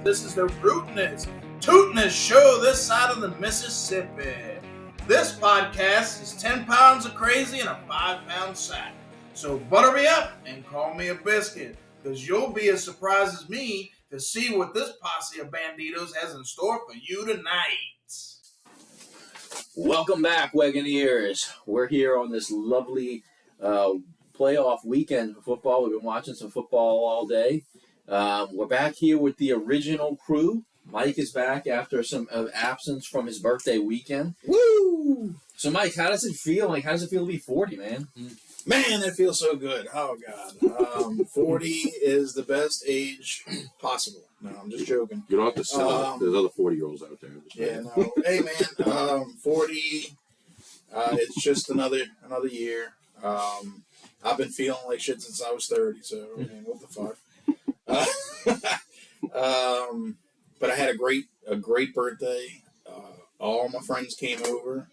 This is the rootinest, tootinest show this side of the Mississippi. This podcast is 10 pounds of crazy in a 5-pound sack. So butter me up and call me a biscuit, because you'll be as surprised as me to see what this posse of banditos has in store for you tonight. Welcome back, Wagoneers. We're here on this lovely playoff weekend for football. We've been watching some football all day. We're back here with the original crew. Mike is back after some absence from his birthday weekend. Woo! So, Mike, how does it feel? How does it feel to be 40, man? Man, it feels so good. Oh, God. 40 is the best age possible. No, I'm just joking. You don't have to sell it. There's other 40-year-olds out there. Yeah, no. Hey, man, 40, it's just another year. I've been feeling like shit since I was 30, so, I mean, what the fuck? But I had a great birthday. All my friends came over.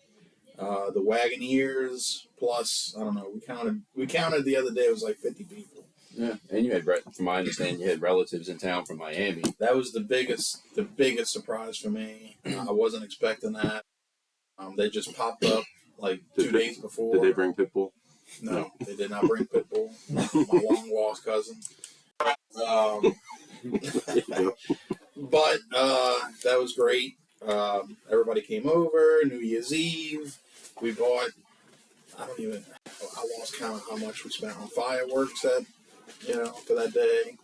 The Wagoneers, plus, I don't know, we counted the other day, it was like 50 people. Yeah, and you had, from my understanding, you had relatives in town from Miami. That was the biggest surprise for me. I wasn't expecting that. They just popped up like 2 days before. Did they bring Pitbull? No, they did not bring Pitbull. My long lost cousin. But that was great. Everybody came over. New Year's Eve, we bought. I lost count of how much we spent on fireworks for that day.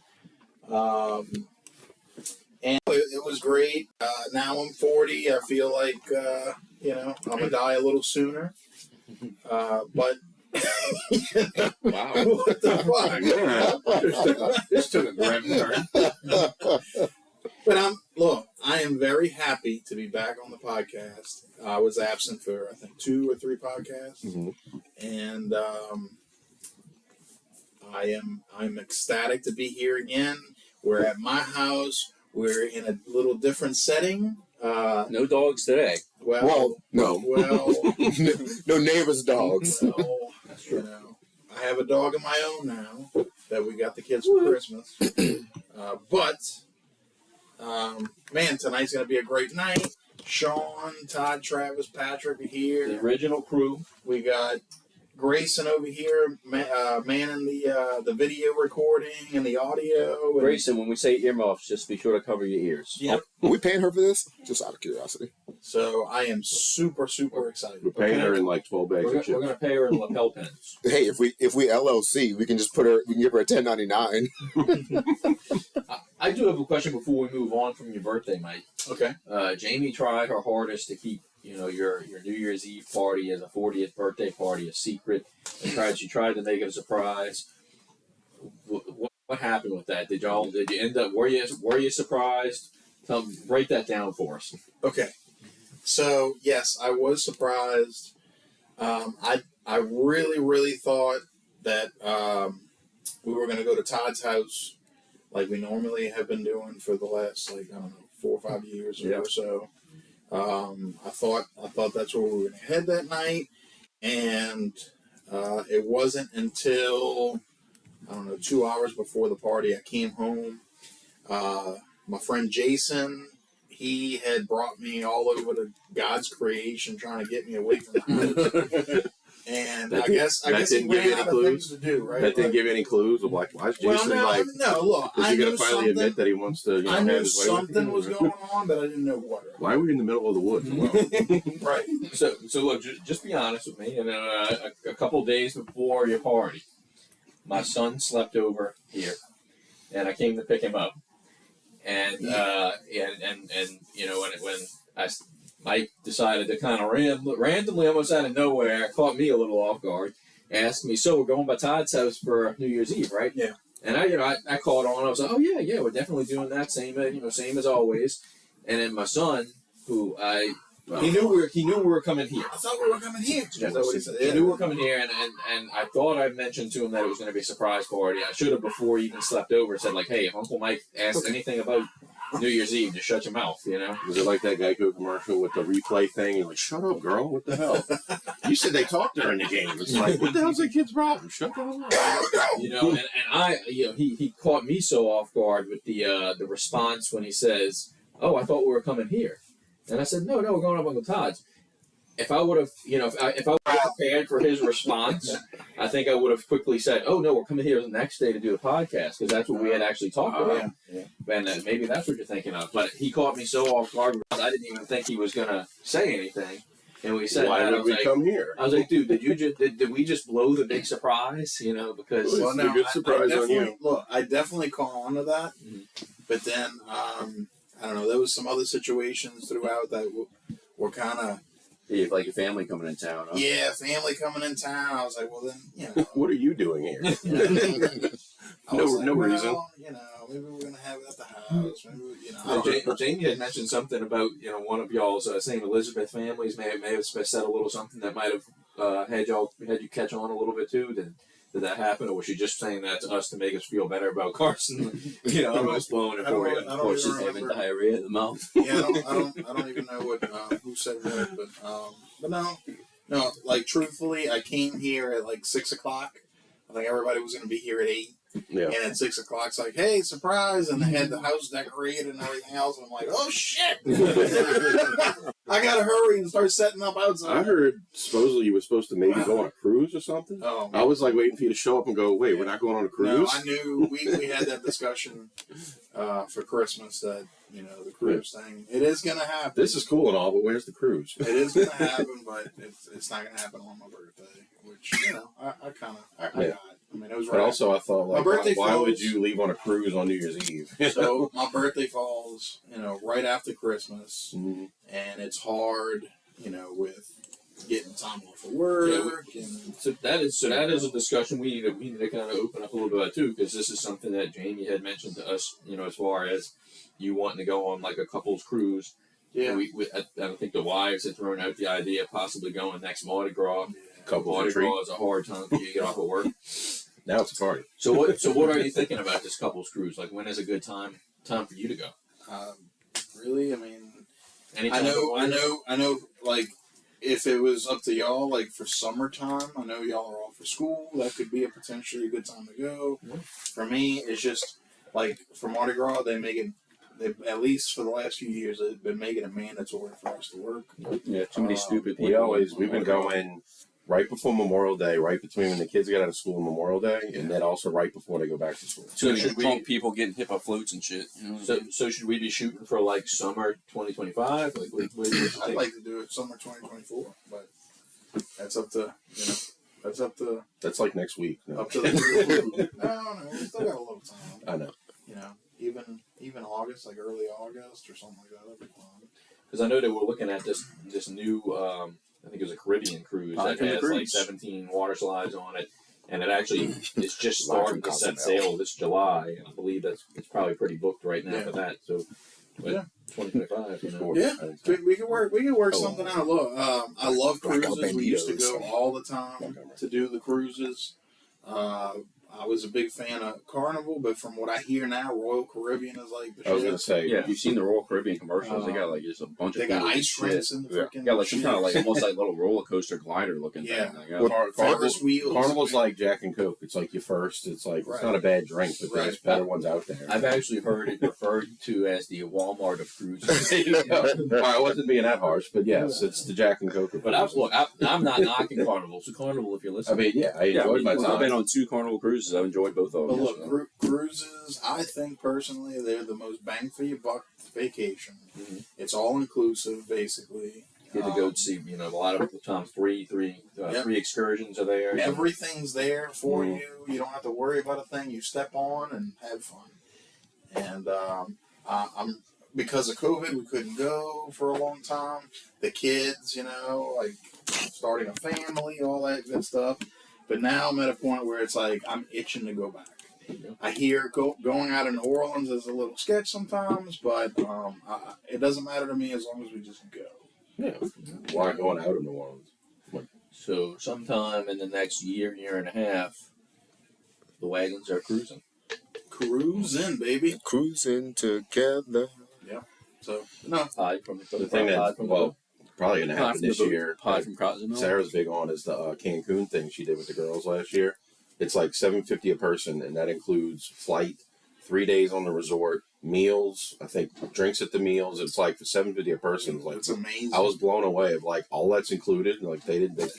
And it was great. Now I'm 40. I feel like I'm gonna die a little sooner. But. Wow. What the fuck? This took a grim turn. But I am very happy to be back on the podcast. I was absent for, I think, 2 or 3 podcasts. Mm-hmm. And I'm ecstatic to be here again. We're at my house. We're in a little different setting. No dogs today. Well, no. No neighbors' dogs. Well, That's true. I have a dog of my own now that we got the kids for Christmas. Man, tonight's going to be a great night. Sean, Todd, Travis, Patrick are here. The original crew. We got Grayson over here, manning the video recording and the audio. Grayson, when we say earmuffs, just be sure to cover your ears. Yep. Are we paying her for this? Just out of curiosity. So I am super, super excited. We're paying her in like 12 bags of chips. We're going to pay her in lapel pins. Hey, if we LLC, we can just we can give her a 1099. I do have a question before we move on from your birthday, Mike. Okay. Jamie tried her hardest to keep, your New Year's Eve party as a 40th birthday party a secret. She tried to make it a surprise. What happened with that? Did you end up? Were you surprised? Break that down for us. Okay. So yes, I was surprised. I really, really thought that we were going to go to Todd's house like we normally have been doing for the last 4 or 5 years or so. I thought that's where we were going to head that night, and it wasn't until 2 hours before the party I came home. My friend Jason, he had brought me all over to God's creation, trying to get me away from the house. And I guess he ran out of things to do, right? That didn't give any clues of why is Jason look, is he going to finally admit that he wants to I knew have his way something with was going on, but I didn't know what. Why are we in the middle of the woods? Right. So look, just be honest with me. And a couple days before your party, my son slept over here, and I came to pick him up. And when Mike decided to kind of randomly, almost out of nowhere, caught me a little off guard, asked me, "So we're going by Todd's house for New Year's Eve, right?" Yeah. And I caught on. I was like, "Oh yeah, we're definitely doing that. Same as always." And then my son, who he knew we were coming here. I thought we were coming here. That's what he said. He knew we were coming here, and I thought I mentioned to him that it was going to be a surprise party. I should have, before he even slept over, said like, "Hey, if Uncle Mike asks anything about New Year's Eve, just shut your mouth, you know? Was it like that Geico commercial with the replay thing? You're like, shut up, girl. What the hell? You said they talked during the game. It's like, what the hell's that kid's problem? Shut the hell up. You know, and I, you know, he caught me so off guard with the response when he says, "Oh, I thought we were coming here," and I said, "No, we're going up Uncle Todd's." If I would have, you know, if I would have prepared for his response, I think I would have quickly said, "Oh no, we're coming here the next day to do the podcast," because that's what we had actually talked about. Yeah. And maybe that's what you're thinking of. But he caught me so off guard, I didn't even think he was gonna say anything. And we said, Why that, would we come here? I was like, dude, did we just blow the big surprise? You know, because Well, it's a good surprise on you. Look, I definitely caught on to that, but then I don't know. There was some other situations throughout that were kind of like your family coming in town. Huh? yeah, family coming in town. I was like, well, then you know, What are you doing here? I was No like, reason. well, you know, maybe we're gonna have it at the house. Maybe you know. I don't know. Jamie had mentioned something about, you know, one of y'all's St. Elizabeth families may have said a little something that might have had you catch on a little bit too. Did that happen, or was she just saying that to us to make us feel better about Carson? You know, almost blowing it for you. I don't Or she's even having remember. diarrhea in the mouth. Yeah, I don't even know what who said what, but no. Like truthfully, I came here at like 6 o'clock. I think everybody was going to be here at 8, Yeah. and at 6 o'clock, it's like, hey, surprise! And they had the house decorated and everything else. And I'm like, oh shit! I gotta hurry and start setting up outside. I heard supposedly you were supposed to maybe go on a cruise or something. Oh, I was like waiting for you to show up and go, wait, we're not going on a no, cruise? I knew we had that discussion for Christmas that the cruise thing. It is gonna happen. This is cool and all, but where's the cruise? It is going to happen, but it's not going to happen on my birthday, which, I kind of, I got it. I mean, it was But right. also I thought, like, My birthday why would falls- you leave on a cruise on New Year's Eve? So my birthday falls, right after Christmas, Mhm. and it's hard, with getting time off of work. Yeah, and So that is a discussion we need to kind of open up a little bit too, because this is something that Jamie had mentioned to us. You know, as far as you wanting to go on like a couple's cruise. yeah, I don't think the wives had thrown out the idea of possibly going next Mardi Gras. Couples Mardi retreat. Gras is a hard time for you to get off of work. Now it's a party. So what are you thinking about this couple's cruise? Like, when is a good time for you to go? really, I mean, Anytime I know. Like, if it was up to y'all, like for summertime, I know y'all are off for school. That could be a potentially good time to go. Yeah. For me, it's just like for Mardi Gras, they at least for the last few years, they've been making it mandatory for us to work. Yeah, too many stupid people. We've been going right before Memorial Day, right between when the kids get out of school and Memorial Day, and then also right before they go back to school. So should we- drunk people getting hip hop floats and shit. You know? So should we be shooting for like summer 2025? Like, what do you I'd think? like to do it summer 2024, but that's up to That's like next week. No, up to the no, we still got a little time. I know. Even August, like early August or something like that, that'd be fun. Because I know that we're looking at this new, I think it was a Caribbean cruise that Caribbean has like cruise. 17 water slides on it, and it actually is just starting to set Cozumel. sail this July, and I believe it's probably pretty booked right now Yeah. for that. So, but Yeah. 2025, you know. Sure. Yeah, I think so. we can work Oh. something out. Look, I love Rock out cruises. We used to banditos. go all the time to do the cruises. I was a big fan of Carnival, but from what I hear now, Royal Caribbean is like the I was shit. gonna say, Yeah, if you've seen the Royal Caribbean commercials, they got like just a bunch They of got cool ice shit. rinks in the Yeah. freaking Yeah, like some kind of like shit. almost like little roller coaster glider looking Yeah. thing. Like, Well, Ferris wheels. Carnival's like Jack and Coke. It's like your first. It's like Right. it's not a bad drink, but there's Right. better ones out there. I've actually heard it referred to as the Walmart of cruises. Well, I wasn't being that harsh, but yes, it's the Jack and Coke. But I'm not knocking Carnival. So Carnival, if you're I listening. mean, yeah, I yeah, enjoyed my I've time. been on 2 Carnival cruises. I've enjoyed both of But them. look, cruises, I think personally, they're the most bang for your buck vacation. Mhm. It's all inclusive, basically. Get to go see, a lot of the times three excursions are there. Everything's there for Mhm. you. You don't have to worry about a thing. You step on and have fun. And I'm because of COVID, we couldn't go for a long time. The kids, like starting a family, all that good stuff. But now I'm at a point where it's like I'm itching to go back. Yeah. I hear going out of New Orleans is a little sketch sometimes, but it doesn't matter to me as long as we just go. Yeah, why going out of New Orleans? So sometime in the next year and a half, the wagons are cruising. Cruising, baby. Cruising together. So no. Hide from The thing that probably gonna happen this year. Hide from Cotton. Sarah's big on is the Cancun thing she did with the girls last year. It's like $750 a person, and that includes flight, 3 days on the resort, meals. I think drinks at the meals. It's like for $750 a person. It's like It's amazing. I was blown away of like all that's included. Like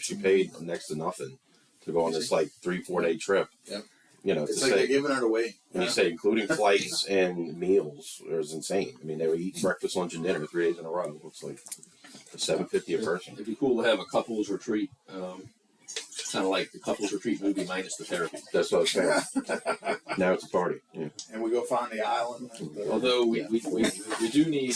she paid next to nothing to go on this like 3-4 day trip. Yep. You know, It's to like say, they're giving it away. when you say including flights and meals, it was insane. I mean, they were eating breakfast, lunch, and dinner 3 days in a row. It's like $750 a person. It'd be cool to have a couples retreat. Kind of like the couples retreat movie minus the therapy. That's what I was saying. Now it's a party. Yeah. And we go find the island. Although we do need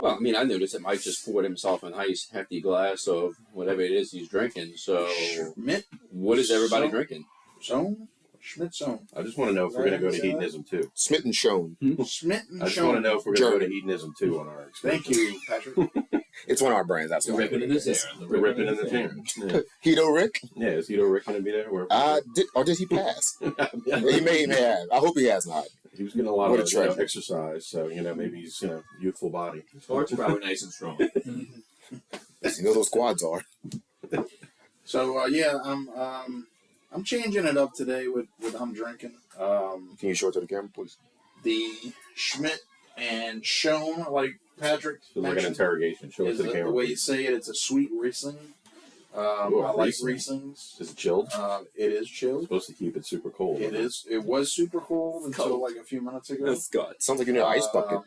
Well, I mean, I noticed that Mike just poured himself a nice hefty glass of whatever it is he's drinking. So, Schmidt. what is everybody drinking? Schmidt Zone. I just want to know if we're going to go to hedonism too. Smith and Shown. Schmidt I just want to know if we're going to go to hedonism too on our experience. Thank you, Patrick. It's one of our brands. That's The why. ripping in this air. We're ripping in the air. Yeah. Hito Rick. Yeah, is Hito Rick going to be there? Did he pass? He may have. I hope he has not. He was getting a lot What a of treasure. exercise, so maybe he's youthful body. His heart's probably nice and strong. You know those quads are. So I'm changing it up today with I'm drinking. Can you show it to the camera, please? The Schmidt and Schoen, like Patrick It's like an mentioned, interrogation. Show it is to the the camera. way you say it. It's a sweet Riesling. I Ooh, like Riesling. Rieslings. Is it chilled? It is It's chilled. supposed to keep it super cold. It is. It was super cold until Cold. like a few minutes ago. That's good. Sounds like you need an ice bucket.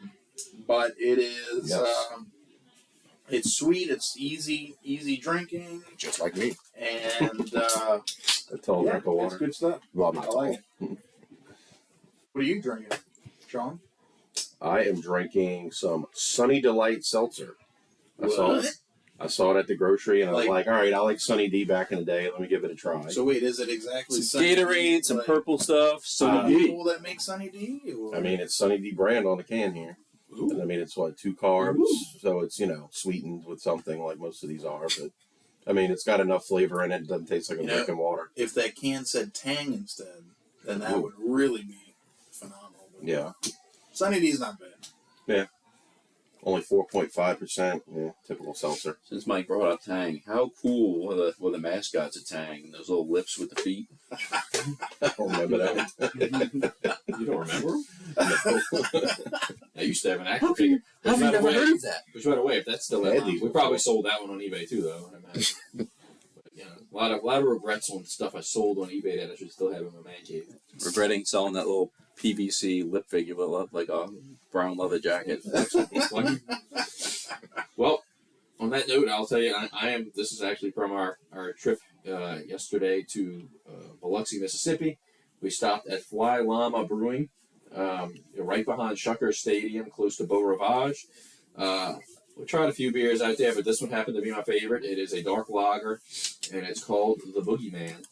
But it is. Yes. It's sweet. It's easy drinking, Just like me. and A tall drink of it's water. good stuff. Well, I'm not I like tall. it. What are you drinking, Sean? I am drinking some Sunny Delight seltzer. I saw it at the grocery, and I was like, all right, I like Sunny D back in the day. Let me give it a try. So wait, is it exactly Some Sunny D? Gatorade, some Like, purple stuff, some people that make Sunny D? Or? I mean, it's Sunny D brand on the can here. And I mean, it's 2 carbs, so it's sweetened with something like most of these are. But I mean, it's got enough flavor in it. It doesn't taste like a drinking water. If that can said Tang instead, then that would really be phenomenal. But Yeah. Sunny D's not bad. Only 4.5%. Yeah, typical seltzer. Since Mike brought up Tang, how cool were the mascots at Tang? Those little lips with the feet. I don't remember that. You don't remember them? I used to have an action figure. How have you never heard of that? Which, by the way, if that's still I had around, these we probably before. sold that one on eBay too, though. I imagine. But, a lot of regrets on stuff I sold on eBay that I should still have in my man cave. Regretting selling that little PVC lip figure with like a brown leather jacket. Well, on that note, I'll tell you, I am. This is actually from our trip yesterday to Biloxi, Mississippi. We stopped at Fly Llama Brewing, right behind Shucker Stadium, close to Beau Rivage. We tried a few beers out there, but this one happened to be my favorite. It is a dark lager, and it's called the Boogeyman.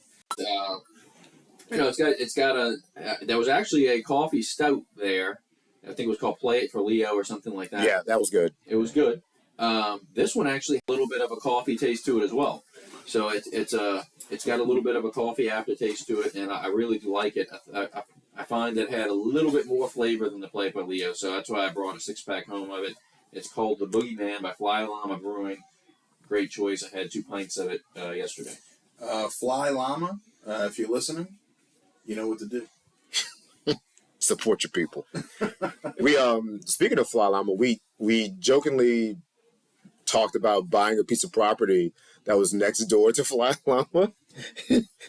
There was actually a coffee stout there. I think it was called Play It for Leo or something like that. Yeah, that was good. It was good. This one actually had a little bit of a coffee taste to it as well. So it's got a little bit of a coffee aftertaste to it, and I really do like it. I find it had a little bit more flavor than the Play It for Leo, so that's why I brought a 6-pack home of it. It's called the Boogeyman by Fly Llama Brewing. Great choice. I had 2 pints of it yesterday. Fly Llama, if you're listening, you know what to do. Support your people. We speaking of Fly Llama, we jokingly talked about buying a piece of property that was next door to Fly Llama,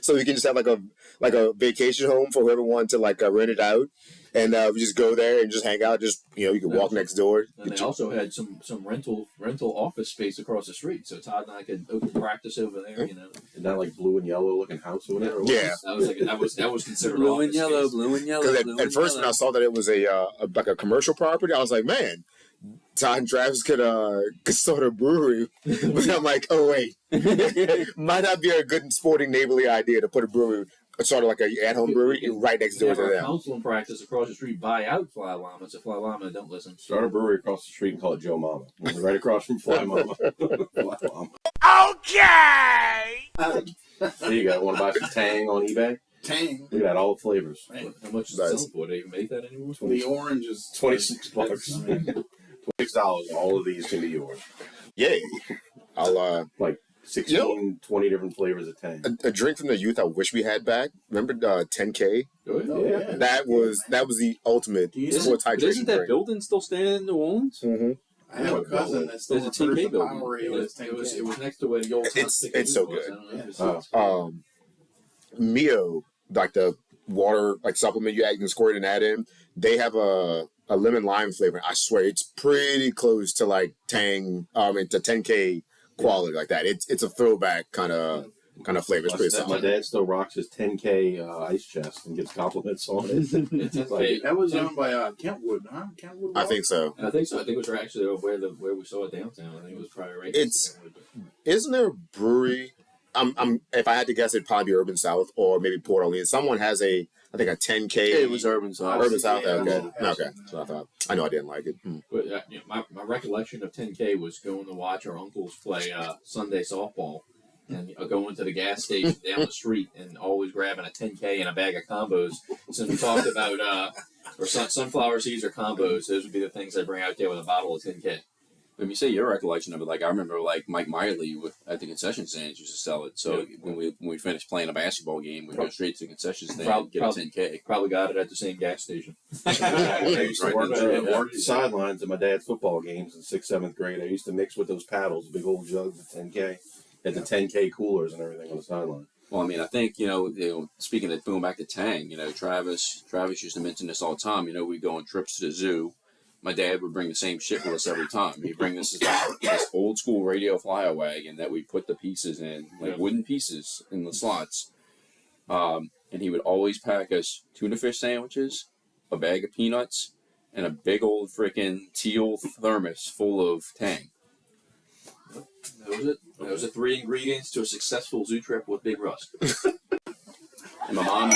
so we can just have like a vacation home for whoever wanted to rent it out, and we just go there and just hang out. Just you can walk next door. And they also had some rental office space across the street, so Todd and I could open practice over there. Isn't that like blue and yellow looking house or whatever? Yeah. That was considered Blue and office yellow, space. blue and yellow. Because blue at and first when I yellow. saw that it was a commercial property, I was like, man, Todd and Travis could start a brewery. But I'm like, oh wait, might not be a good sporting neighborly idea to put a brewery, sort of like a at-home brewery, right next door Have to our them. council and practice across the street buy out Fly Llama, so Fly Llama don't listen. Start a brewery across the street and call it Joe Mama. Right across from Fly Mama. Fly Mama. Okay. There you go. Want to buy some Tang on eBay? Tang. Look at that, all the flavors. Man, How much is it Nice. selling for? Do they even make that anymore? the orange is $26. I mean, $26. All of these can be yours. Yay! I'll Like 16, 20 different flavors of Tang. a drink from the youth I wish we had back. Remember 10K? Oh, yeah. oh, yeah. That was the ultimate Do you- sports hydration Isn't that drink. building still standing in New Orleans? Mm-hmm. I have a cousin that still There's a refers 10K to building. Powerade as 10K. It was next to where the old It's so good. I don't know if it's- Mio, like the water like supplement you can squirt and add in, they have a lemon lime flavor. I swear it's pretty close to like Tang, to 10K quality like that. It's a throwback kind of flavor. It's pretty My solid. dad still rocks his 10K ice chest and gets compliments on it. It's like, That was owned by Kentwood, huh? Kentwood. I think so. I think so. I think it was actually where we saw it downtown. I think it was probably right. It's- Isn't there a brewery? If I had to guess, it'd probably be Urban South or maybe Port Orleans. Someone has I think a 10K. It was Urban South. Urban South. Yeah, Okay. yeah. Okay. So I thought. I know I didn't like it. But my recollection of 10K was going to watch our uncles play Sunday softball and going to the gas station down the street and always grabbing a 10K and a bag of combos. Since we talked about or sunflower seeds or combos, those would be the things I bring out there with a bottle of 10K. When you say your recollection of it, like I remember, like Mike Miley at the concession stands used to sell it. So when we finished playing a basketball game, we'd go straight to the concession stand and get a 10K. Probably got it at the same gas station. I used to Right work, down the street. work the sidelines at my dad's football games in 6th, 7th grade. I used to mix with those paddles, big old jugs of 10K. Had the 10K coolers and everything on the sideline. Well, I mean, I think speaking of going back to Tang, Travis used to mention this all the time. We go on trips to the zoo. My dad would bring the same shit with us every time. He'd bring this old school radio flyer wagon that we put the pieces in, like wooden pieces in the slots. And he would always pack us tuna fish sandwiches, a bag of peanuts, and a big old freaking teal thermos full of Tang. That was it. Those are 3 ingredients to a successful zoo trip with Big Russ. And my mom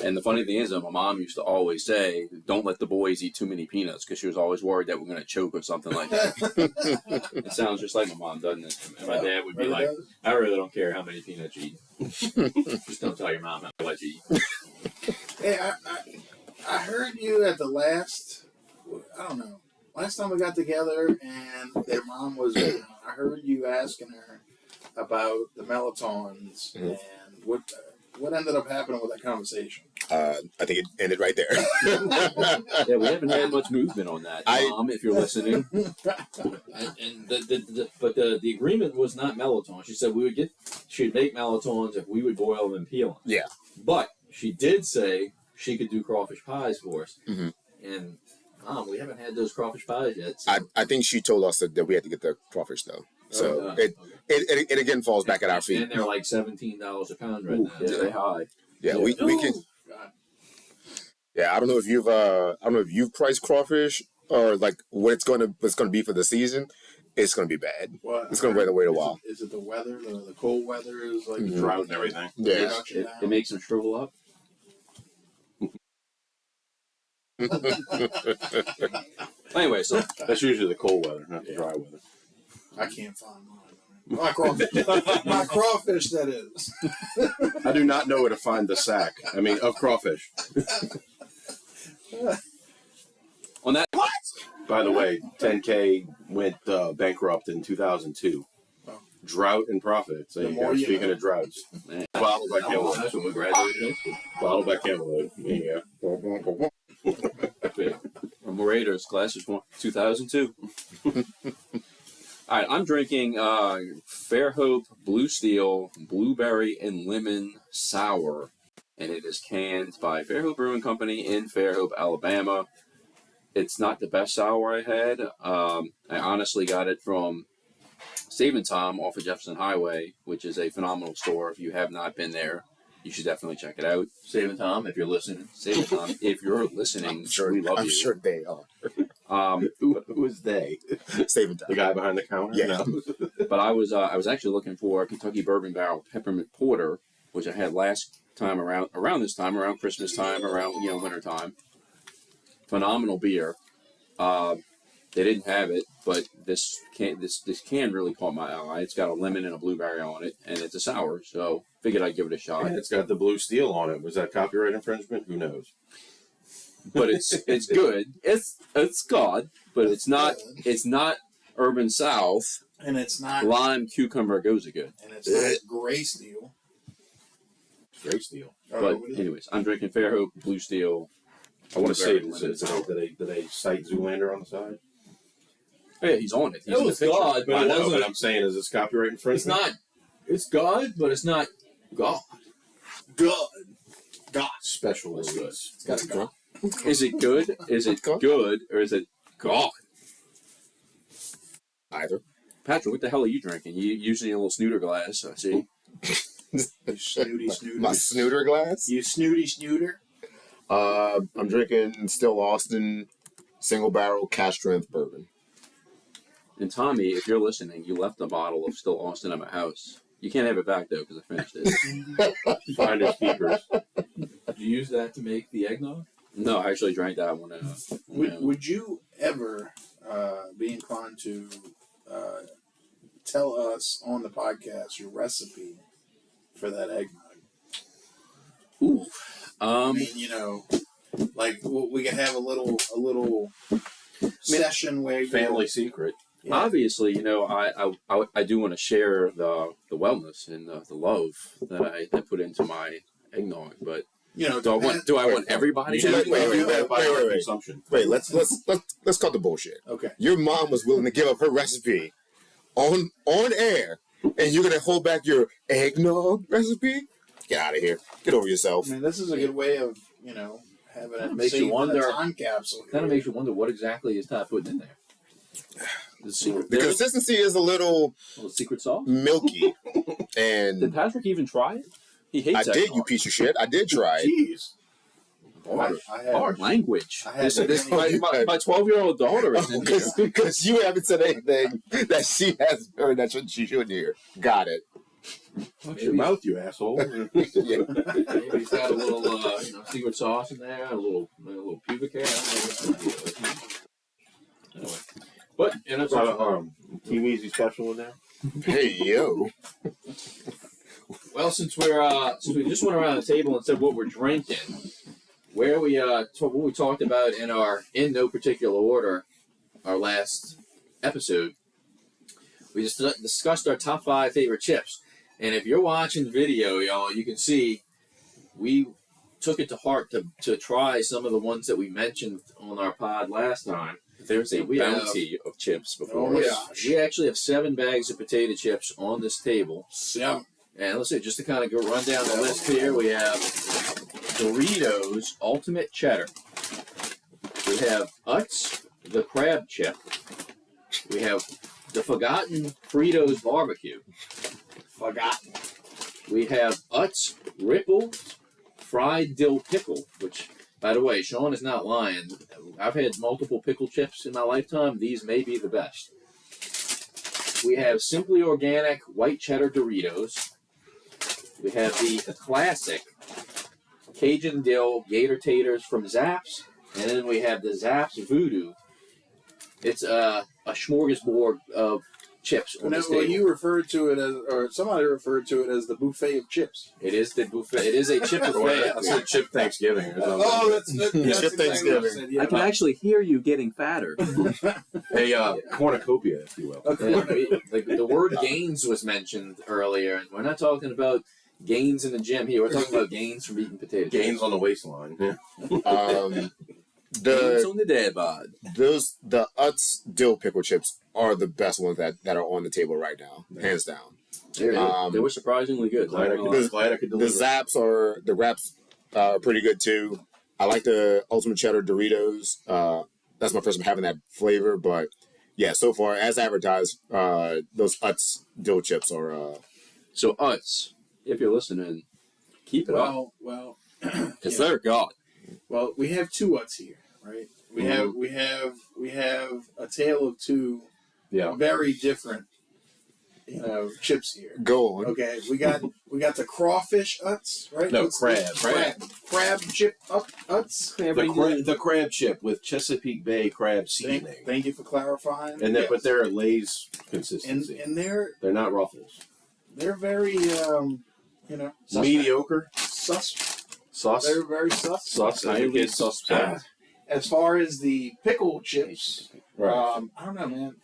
and the funny thing is that my mom used to always say, don't let the boys eat too many peanuts, because she was always worried that we're going to choke or something like that. It sounds just like my mom, doesn't it? And my dad would be like, I really don't care how many peanuts you eat. Just don't tell your mom how much you eat. Hey, I heard you at the last, I don't know, last time we got together and their mom was, I heard you asking her about the melatonin and what ended up happening with that conversation. I think it ended right there. Yeah, we haven't had much movement on that, Mom, if you're listening. And the agreement was not melatonin. She said she'd make melatonin if we would boil them and peel them. Yeah. But she did say she could do crawfish pies for us. Mhm. And Mom, we haven't had those crawfish pies yet. So. I think she told us that we had to get the crawfish though. So it again falls back at our feet. And they're like $17 a pound right now. Yeah, they high. Yeah, we can. God. Yeah, I don't know if you've priced crawfish or like what it's going to be for the season. It's going to be bad. Well, It's going to wait a while. Is it the weather? The cold weather is like Mhm. Drought and everything. Yeah. production It makes them shrivel up. Anyway, so That's usually the cold weather, not the dry weather. I can't find mine. My crawfish. My crawfish, that is. I do not know where to find the sack. Of crawfish. on that, By the way, 10K went bankrupt in 2002. Oh. Drought and profit. So The you more go. you Speaking know. of droughts, man, bottle by Camelot. That's when we graduated high school. Bottle by Camelot. Yeah. from Raiders, class is 2002. All right, I'm drinking Fairhope Blue Steel Blueberry and Lemon Sour, and it is canned by Fairhope Brewing Company in Fairhope, Alabama. It's not the best sour I had. I honestly got it from Save and Tom off of Jefferson Highway, which is a phenomenal store. If you have not been there, you should definitely check it out. Saving Tom, if you're listening. Save and Tom, if you're listening, we love I'm you. sure they are. Who is they? Saving The time. guy behind the counter? Yeah. No. But I was actually looking for a Kentucky Bourbon Barrel Peppermint Porter, which I had last time around Christmas time, around winter time. Phenomenal beer. They didn't have it, but this can really caught my eye. It's got a lemon and a blueberry on it, and it's a sour. So figured I'd give it a shot. And it's got the blue steel on it. Was that copyright infringement? Who knows? But it's good. It's God, but it's not Urban South. And it's not Lime cucumber goes good. And it's not gray steel. Great steel. But anyways, I'm drinking Fairhope Blue Steel. I want to say, Blueberry did they cite Zoolander on the side? Oh, yeah, he's on it. He's It in the was picture. God, but I it know, wasn't. but I'm saying, is this copyright infringement? It's not. It's God, but it's not God. God. Special That's release. It's got to go. Is it good? Is it good? Or is it God? Either. Patrick, what the hell are you drinking? You using a little snooter glass, I see. You snooty snooter. My snooter glass. You snooty snooter. I'm drinking Still Austin single barrel cask strength bourbon. And Tommy, if you're listening, you left a bottle of Still Austin at my house. You can't have it back, though, because I finished it. Finders keepers. Did you use that to make the eggnog? No, I actually drank that one. Would you ever be inclined to tell us on the podcast your recipe for that eggnog? Ooh. I mean, like we could have a little session where you Family secret. Yeah. Obviously, I do want to share the wellness and the love that I put into my eggnog, but do I want everybody to have Wait. Consumption. Wait, let's cut the bullshit. Okay. Your mom was willing to give up her recipe on air, and you're gonna hold back your eggnog recipe? Get out of here. Get over yourself. I mean, this is a good way of having it Makes you saved in wonder- a time capsule. kind of makes you wonder what exactly is Todd putting in there. The secret, The consistency is a little secret sauce. milky, Did and Patrick even try it? He I hates did. eggnog. You piece of shit. I did try it. Jeez. Harsh. I had- Hard language. I had- My 12-year-old daughter is in here. Because you haven't said anything that she has heard that she shouldn't hear. Got it. Watch your mouth, you asshole. Yeah. Maybe he's got a little secret sauce in there, a little pubic hair. I don't know what anyway, but It's got a Team Easy special in there. Hey yo. well, since we just went around the table and said what we're drinking, what we talked about in no particular order, our last episode, we just discussed our top 5 favorite chips. And if you're watching video, y'all, you can see we took it to heart to try some of the ones that we mentioned on our pod last time. There's a bounty of chips before us. gosh. We actually have 7 bags of potato chips on this table. Yeah. And let's see, just to kind of go run down the list here, we have Doritos Ultimate Cheddar. We have Utz, the crab chip. We have the Forgotten Fritos Barbecue. Forgotten. We have Utz Ripple Fried Dill Pickle, which, by the way, Sean is not lying. I've had multiple pickle chips in my lifetime. These may be the best. We have Simply Organic White Cheddar Doritos. We have the classic Cajun Dill Gator Taters from Zapp's. And then we have the Zapp's Voodoo. It's a smorgasbord of chips on this table. You referred to it as, or somebody referred to it as the buffet of chips. It is the buffet. It is a chip buffet. I said chip Thanksgiving. Or something. Oh, that's Chip exactly Thanksgiving. what I said, yeah. I can actually hear you getting fatter. A cornucopia, if you will. The word gains was mentioned earlier, and we're not talking about gains in the gym here. We're talking about gains from eating potatoes. Gains on the waistline. Yeah. Gains The on the dead bod. the Utz dill pickle chips are the best ones that are on the table right now, hands down. They were surprisingly good. Glad I could The deliver. the wraps are pretty good too. I like the Ultimate Cheddar Doritos. That's my first time having that flavor, but yeah, so far as advertised, those Utz dill chips are. So Utz, if you're listening, keep it up Well, because they're God. well, we have 2 Utz here, right? We have a tale of 2 Yeah. very different chips here. Go on. Okay, we got the crawfish Utz, right? No, What's crab. this? Crab chip Utz. The crab chip with Chesapeake Bay crab seasoning. Thank you for clarifying. And Yes. but they're Lay's consistency. and they're They're not Ruffles. very Mediocre sauce. They're very sus. Sauce. I get suspect. As far as the pickle chips, Right. I don't know, man.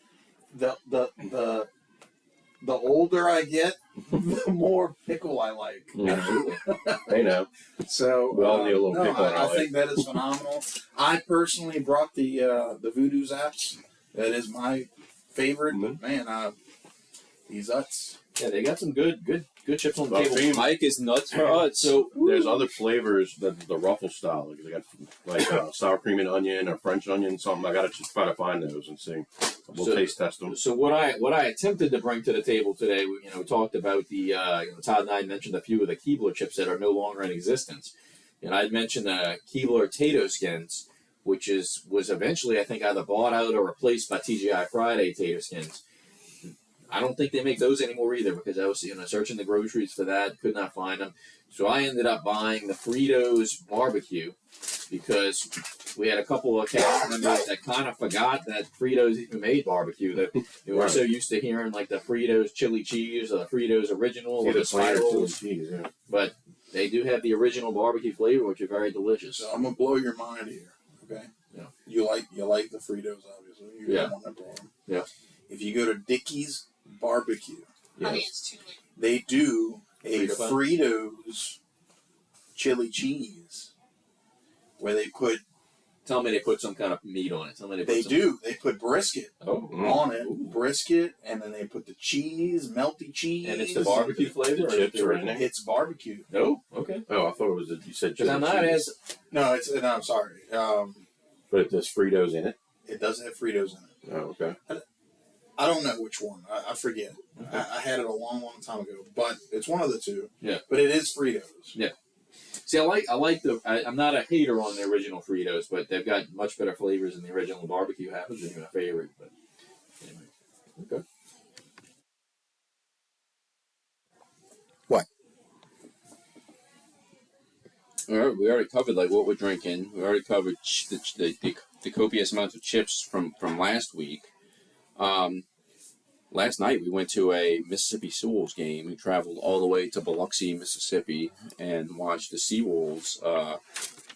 The older I get, the more pickle I like. Absolutely. I know. So We all need a little pickle in our I life. think that is phenomenal. I personally brought the Voodoo Zaps. That is my favorite. But man, these Utz. Yeah, they got some good chips on the Well, table. cream- Mike is nuts for us. So There's other flavors that the Ruffle style. They got like sour cream and onion or French onion, something. I got to just try to find those and see. We'll taste test them. So what I attempted to bring to the table today, we talked about the Todd and I mentioned a few of the Keebler chips that are no longer in existence, and I mentioned the Keebler Tato Skins, which was eventually I think either bought out or replaced by TGI Friday Tato Skins. I don't think they make those anymore either because I was searching the groceries for that, could not find them. So I ended up buying the Fritos barbecue because we had a couple of cast members that kind of forgot that Fritos even made barbecue. That we were so used to hearing like the Fritos chili cheese or the Fritos original or the spirals. Cheese, yeah. But they do have the original barbecue flavor, which is very delicious. So I'm gonna blow your mind here. Okay. Yeah. You like the Fritos, obviously. You're Yeah. the one that brought them. Yeah. If you go to Dickey's Barbecue, Yes. they do a Frito bun? Fritos chili cheese where they put. Tell me they put some kind of meat on it. Tell me they put They some... do. They put brisket Oh. on it. Ooh. Brisket, and then they put the cheese, melty cheese. And it's the barbecue flavor? The or chips the are in original? there? It's barbecue. No? Okay. Oh, I thought it was you said Because chili I'm not cheese. as... No, it's. No, I'm sorry. But there's Fritos in it. It doesn't have Fritos in it. Oh, okay. I don't know which one. I forget. I had it a long, long time ago, but it's one of the two. Yeah. But it is Fritos. Yeah. See, I like the. I'm not a hater on the original Fritos, but they've got much better flavors than the original barbecue happens to be my favorite. But anyway, okay. What? All right, we already covered like what we're drinking. We already covered the copious amounts of chips from last week. Last night we went to a Mississippi Seawolves game. We traveled all the way to Biloxi, Mississippi, and watched the Seawolves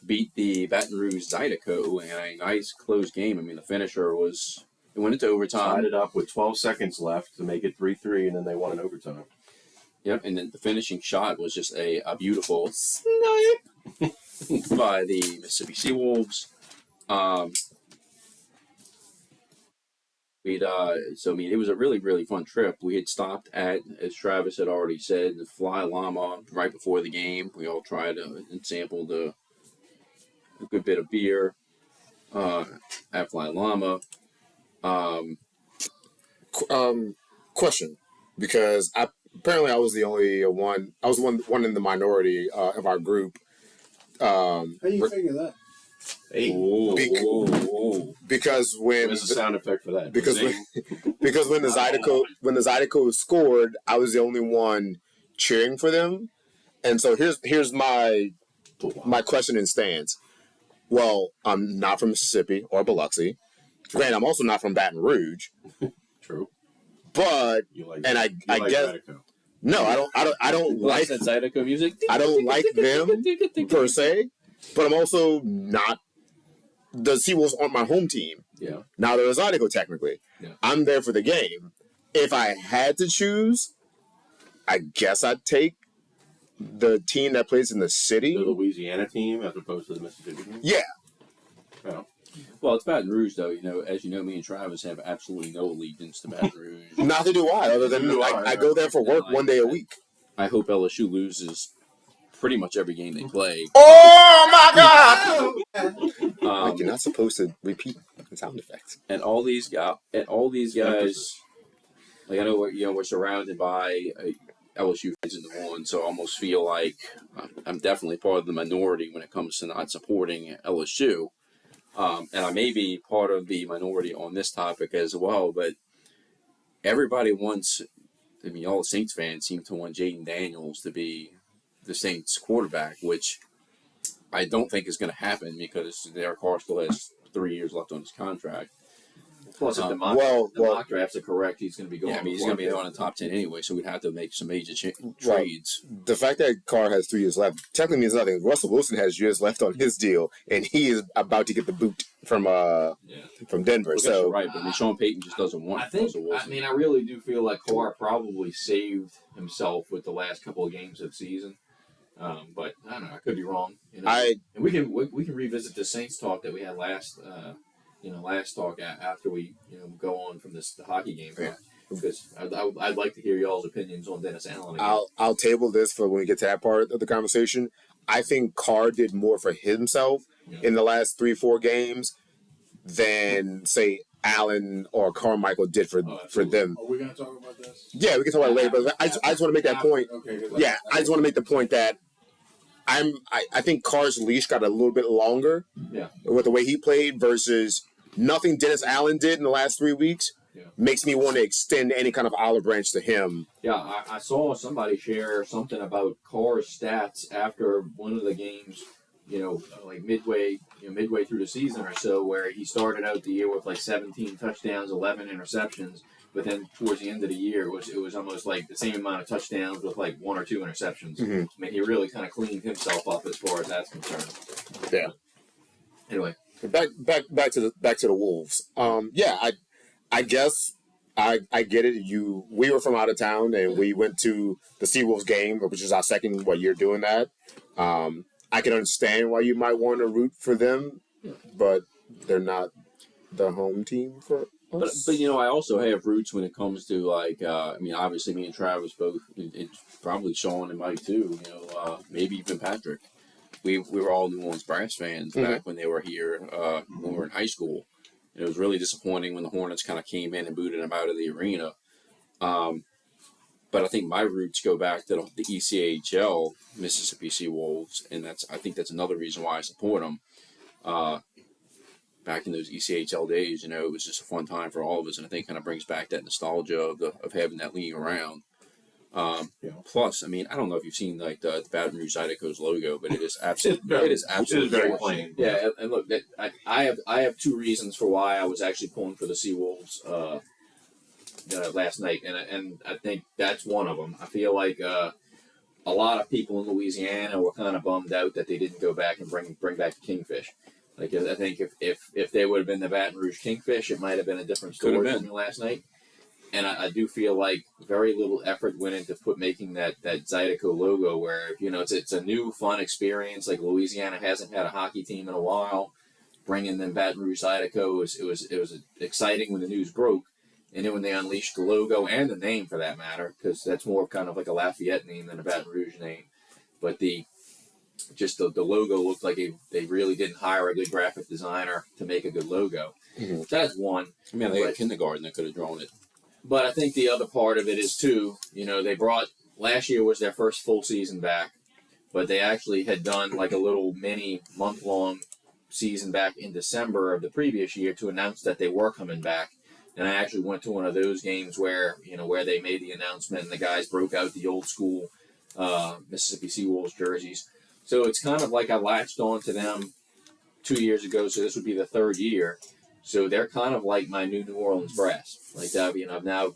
beat the Baton Rouge Zydeco in a nice close game. I mean, the finisher was it went into overtime. Tied it up with 12 seconds left to make it 3-3, and then they won in overtime. Yep, and then the finishing shot was just a beautiful snipe by the Mississippi Seawolves. So I mean, it was a really, really fun trip. We had stopped at, as Travis had already said, the Fly Llama right before the game. We all tried and sampled a good bit of beer at Fly Llama. Question, because apparently I was the only one. I was one in the minority of our group. How do you figure that? Hey, Because when where's the sound effect for that? because when the Zydeco scored, I was the only one cheering for them, and so here's my question and stance. Well, I'm not from Mississippi or Biloxi. Granted, I'm also not from Baton Rouge. True. But You like and I like guess Zydeco. no, I don't like that Zydeco music. I don't like them per se, but I'm also not. The Seawolves aren't my home team. Yeah. Now they're a Zydeco technically. Yeah. I'm there for the game. If I had to choose, I guess I'd take the team that plays in the city. The Louisiana team as opposed to the Mississippi team. Yeah. Well, Well, it's Baton Rouge, though. As you know, me and Travis have absolutely no allegiance to Baton Rouge. Neither do I, other than I go there for work one day a week. I hope LSU loses pretty much every game they play. Oh my God! You're not supposed to repeat sound effects. And all these guys, like I know we're surrounded by LSU fans in the one, so I almost feel like I'm definitely part of the minority when it comes to not supporting LSU. And I may be part of the minority on this topic as well, but everybody wants I mean, all the Saints fans seem to want Jaden Daniels to be the Saints quarterback, which I don't think is going to happen because Derek Carr still has 3 years left on his contract. Plus, if the mock drafts are correct, he's going to be going. Yeah, I mean, he's going to be on the top 10 anyway, so we'd have to make some major trades. The fact that Carr has 3 years left technically means nothing. Russell Wilson has years left on his deal, and he is about to get the boot from Denver. Well, so you're right, but I mean, Sean Payton just doesn't want Russell Wilson. I mean, I really do feel like Carr probably saved himself with the last couple of games of the season. But I don't know. I could be wrong. You know? And we can revisit the Saints talk that we had last talk after we go on from the hockey game. Yeah. Because I'd like to hear y'all's opinions on Dennis Allen again. I'll table this for when we get to that part of the conversation. I think Carr did more for himself in the last 3-4 games than say Allen or Carmichael did for them. Are we going to talk about this? Yeah, we can talk about it later. But I just want to make that point. Okay. I just want to make the point that I think Carr's leash got a little bit longer with the way he played versus nothing Dennis Allen did in the last 3 weeks makes me want to extend any kind of olive branch to him. Yeah, I saw somebody share something about Carr's stats after one of the games, like midway through the season or so, where he started out the year with like 17 touchdowns, 11 interceptions, but then towards the end of the year, it was almost like the same amount of touchdowns with like 1 or 2 interceptions. Mm-hmm. I mean, he really kind of cleaned himself up as far as that's concerned. Yeah. Anyway, back to the Wolves. I guess I get it. We were from out of town and we went to the Seawolves game, which is our second year doing that. I can understand why you might want to root for them, but they're not the home team for us. But I also have roots when it comes to obviously me and Travis both, it's probably Sean and Mike too. Maybe even Patrick. We were all New Orleans Brass fans back when they were here when we were in high school. And it was really disappointing when the Hornets kind of came in and booted them out of the arena. But I think my roots go back to the ECHL Mississippi Seawolves, and I think that's another reason why I support them. Back in those ECHL days, it was just a fun time for all of us, and I think it kind of brings back that nostalgia of having that league around. Plus, I mean, I don't know if you've seen like the Baton Rouge Zydeco's logo, but it is absolutely very plain. Yeah, and look, I have 2 reasons for why I was actually pulling for the Seawolves last night, and I think that's one of them. I feel like a lot of people in Louisiana were kind of bummed out that they didn't go back and bring back the Kingfish. Like, I think if they would have been the Baton Rouge Kingfish, it might have been a different story for me last night. And I do feel like very little effort went into making that Zydeco logo where, it's a new, fun experience. Like, Louisiana hasn't had a hockey team in a while. Bringing them Baton Rouge Zydeco, it was exciting when the news broke. And then when they unleashed the logo and the name, for that matter, because that's more kind of like a Lafayette name than a Baton Rouge name. But the logo looked like they really didn't hire a good graphic designer to make a good logo. Mm-hmm. So that's one. I mean, they had kindergarten that could have drawn it. But I think the other part of it is, too, last year was their first full season back, but they actually had done like a little mini month-long season back in December of the previous year to announce that they were coming back. And I actually went to one of those games where they made the announcement and the guys broke out the old school Mississippi Seawolves jerseys. So it's kind of like I latched on to them 2 years ago, so this would be the 3rd year. So they're kind of like my New Orleans Brass. Like, I've now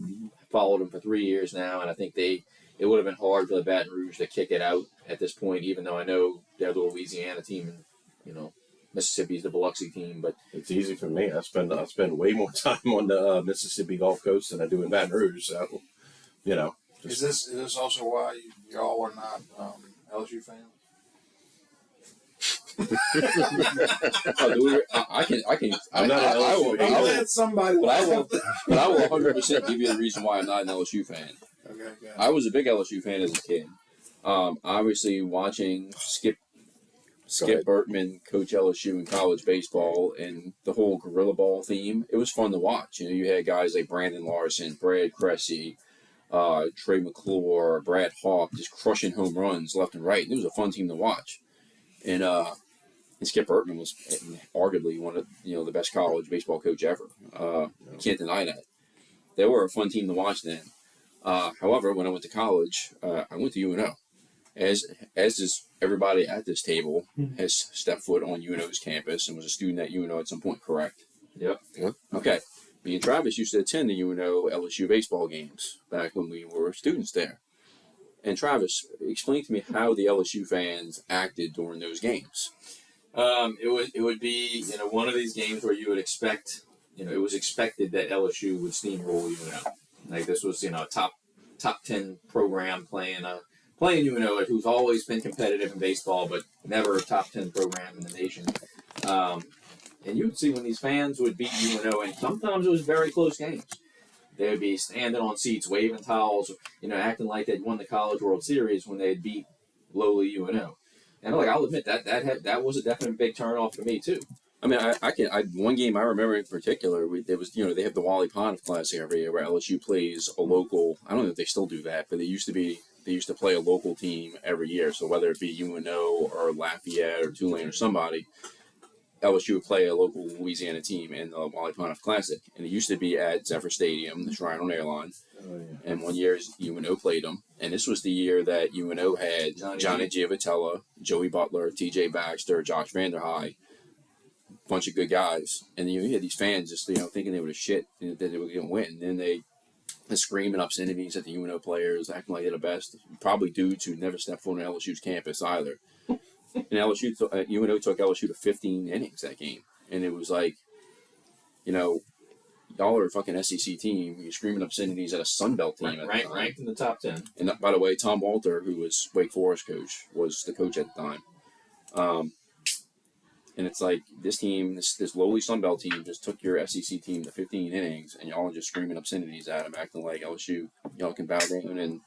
followed them for 3 years now, and I think it would have been hard for the Baton Rouge to kick it out at this point, even though I know they're the Louisiana team and, Mississippi's the Biloxi team. But it's easy for me. I spend way more time on the Mississippi Gulf Coast than I do in Baton Rouge. So, Is this also why y'all are not LSU fans? I'm not an LSU fan. I'm glad somebody. But I will 100% give you the reason why I'm not an LSU fan. Okay. I was a big LSU fan as a kid. Obviously, watching Skip Bertman coach LSU in college baseball and the whole Gorilla Ball theme, it was fun to watch. You had guys like Brandon Larson, Brad Cressy, Trey McClure, Brad Hawk just crushing home runs left and right. And it was a fun team to watch. And Skip Bertman was arguably one of the best college baseball coach ever. You can't deny that. They were a fun team to watch then. However, when I went to college, I went to UNO. As is everybody at this table has stepped foot on UNO's campus and was a student at UNO at some point, correct? Yep. Okay. Me and Travis used to attend the UNO LSU baseball games back when we were students there. And Travis, explain to me how the LSU fans acted during those games. It would be one of these games where you would expect it was expected that LSU would steamroll UNO. Like this was a top 10 program playing UNO, who's always been competitive in baseball, but never a top 10 program in the nation. And you would see when these fans would beat UNO, and sometimes it was very close games. They would be standing on seats, waving towels, acting like they'd won the College World Series when they'd beat lowly UNO. And I'll admit that was a definite big turnoff for me too. I mean, one game I remember in particular. They have the Wally Pond Classic every year where LSU plays a local. I don't know if they still do that, but they used to play a local team every year. So whether it be UNO or Lafayette or Tulane or somebody, LSU would play a local Louisiana team in the Wally Pond Classic, and it used to be at Zephyr Stadium, the Shrine on Airline. Oh, yeah. And one year UNO played them, and this was the year that UNO had Johnny Giavotella, Joey Butler, T.J. Baxter, Josh Vanderhei, bunch of good guys, and you had these fans just thinking they were the shit, that they were going to win, and then they screaming obscenities at the UNO players, acting like they're the best, probably dudes who never stepped foot on LSU's campus either. And UNO took LSU to 15 innings that game, and it was like, y'all are a fucking SEC team. You're screaming obscenities at a Sun Belt team ranked in the top 10. And by the way, Tom Walter, who was Wake Forest coach, was the coach at the time. And it's like this team, this lowly Sun Belt team, just took your SEC team to 15 innings, and y'all are just screaming obscenities at them, acting like LSU. Y'all can bow down and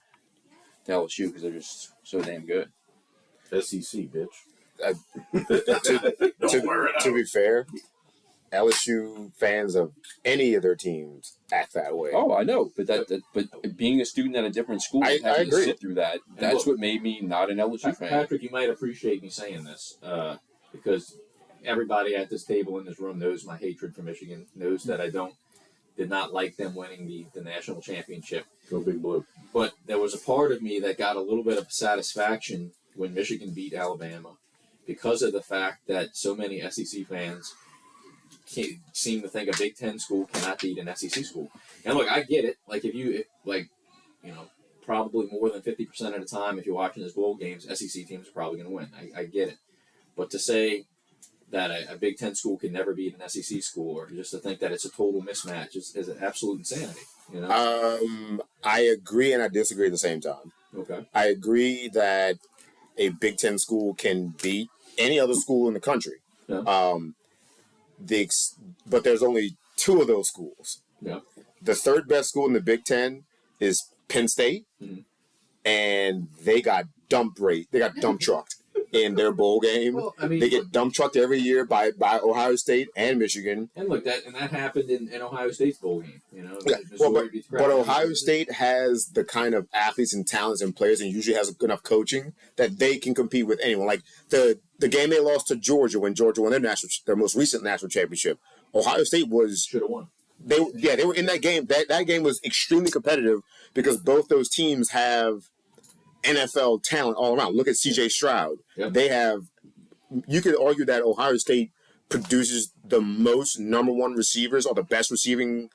to LSU because they're just so damn good. SEC, bitch. To be fair, LSU fans of any of their teams act that way. Oh, I know, but being a student at a different school, I having to agree. sit through that, that's what made me not an LSU fan. Patrick, you might appreciate me saying this because everybody at this table in this room knows my hatred for Michigan, knows that I did not like them winning the national championship. Go Big Blue. But there was a part of me that got a little bit of satisfaction when Michigan beat Alabama because of the fact that so many SEC fans seem to think a Big Ten school cannot beat an SEC school. And look, I get it. Like probably more than 50% of the time, if you're watching these bowl games, SEC teams are probably going to win. I get it. But to say that a Big Ten school can never beat an SEC school, or just to think that it's a total mismatch, is an absolute insanity. I agree and I disagree at the same time. Okay. I agree that a Big Ten school can beat any other school in the country. Yeah. But there's only two of those schools. Yeah. The third best school in the Big Ten is Penn State, and they got dump trucked in their bowl game. Well, I mean, they get dump trucked every year by Ohio State and Michigan. And look, that happened in Ohio State's bowl game. Yeah. But Ohio State has the kind of athletes and talents and players, and usually has enough coaching that they can compete with anyone. Like the game they lost to Georgia when Georgia won their most recent national championship. Ohio State should have won. They were in that game. That game was extremely competitive because both those teams have NFL talent all around. Look at C.J. Stroud. Yep. They have. You could argue that Ohio State produces the most number one receivers or the best receiving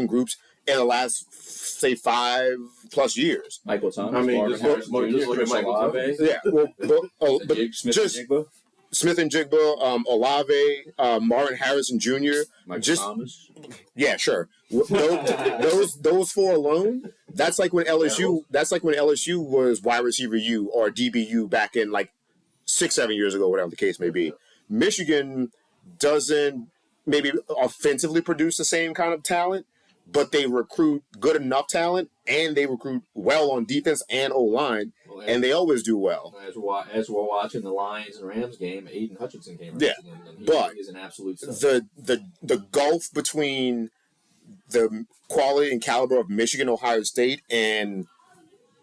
groups in the last, say, 5+ years. Michael Thomas. I mean, just look at Michael Thomas. Yeah, but just Smith and Jigba, Olave, Marvin Harrison Jr. Thomas. Yeah, sure. Those four alone. That's like when LSU. That's like when LSU was wide receiver U or DBU back in like 6-7 years ago, whatever the case may be. Michigan doesn't maybe offensively produce the same kind of talent, but they recruit good enough talent and they recruit well on defense and O-line, and they always do well. As we're watching the Lions and Rams game, Aiden Hutchinson came. Yeah, and he is an absolute star. The gulf between the quality and caliber of Michigan, Ohio State, and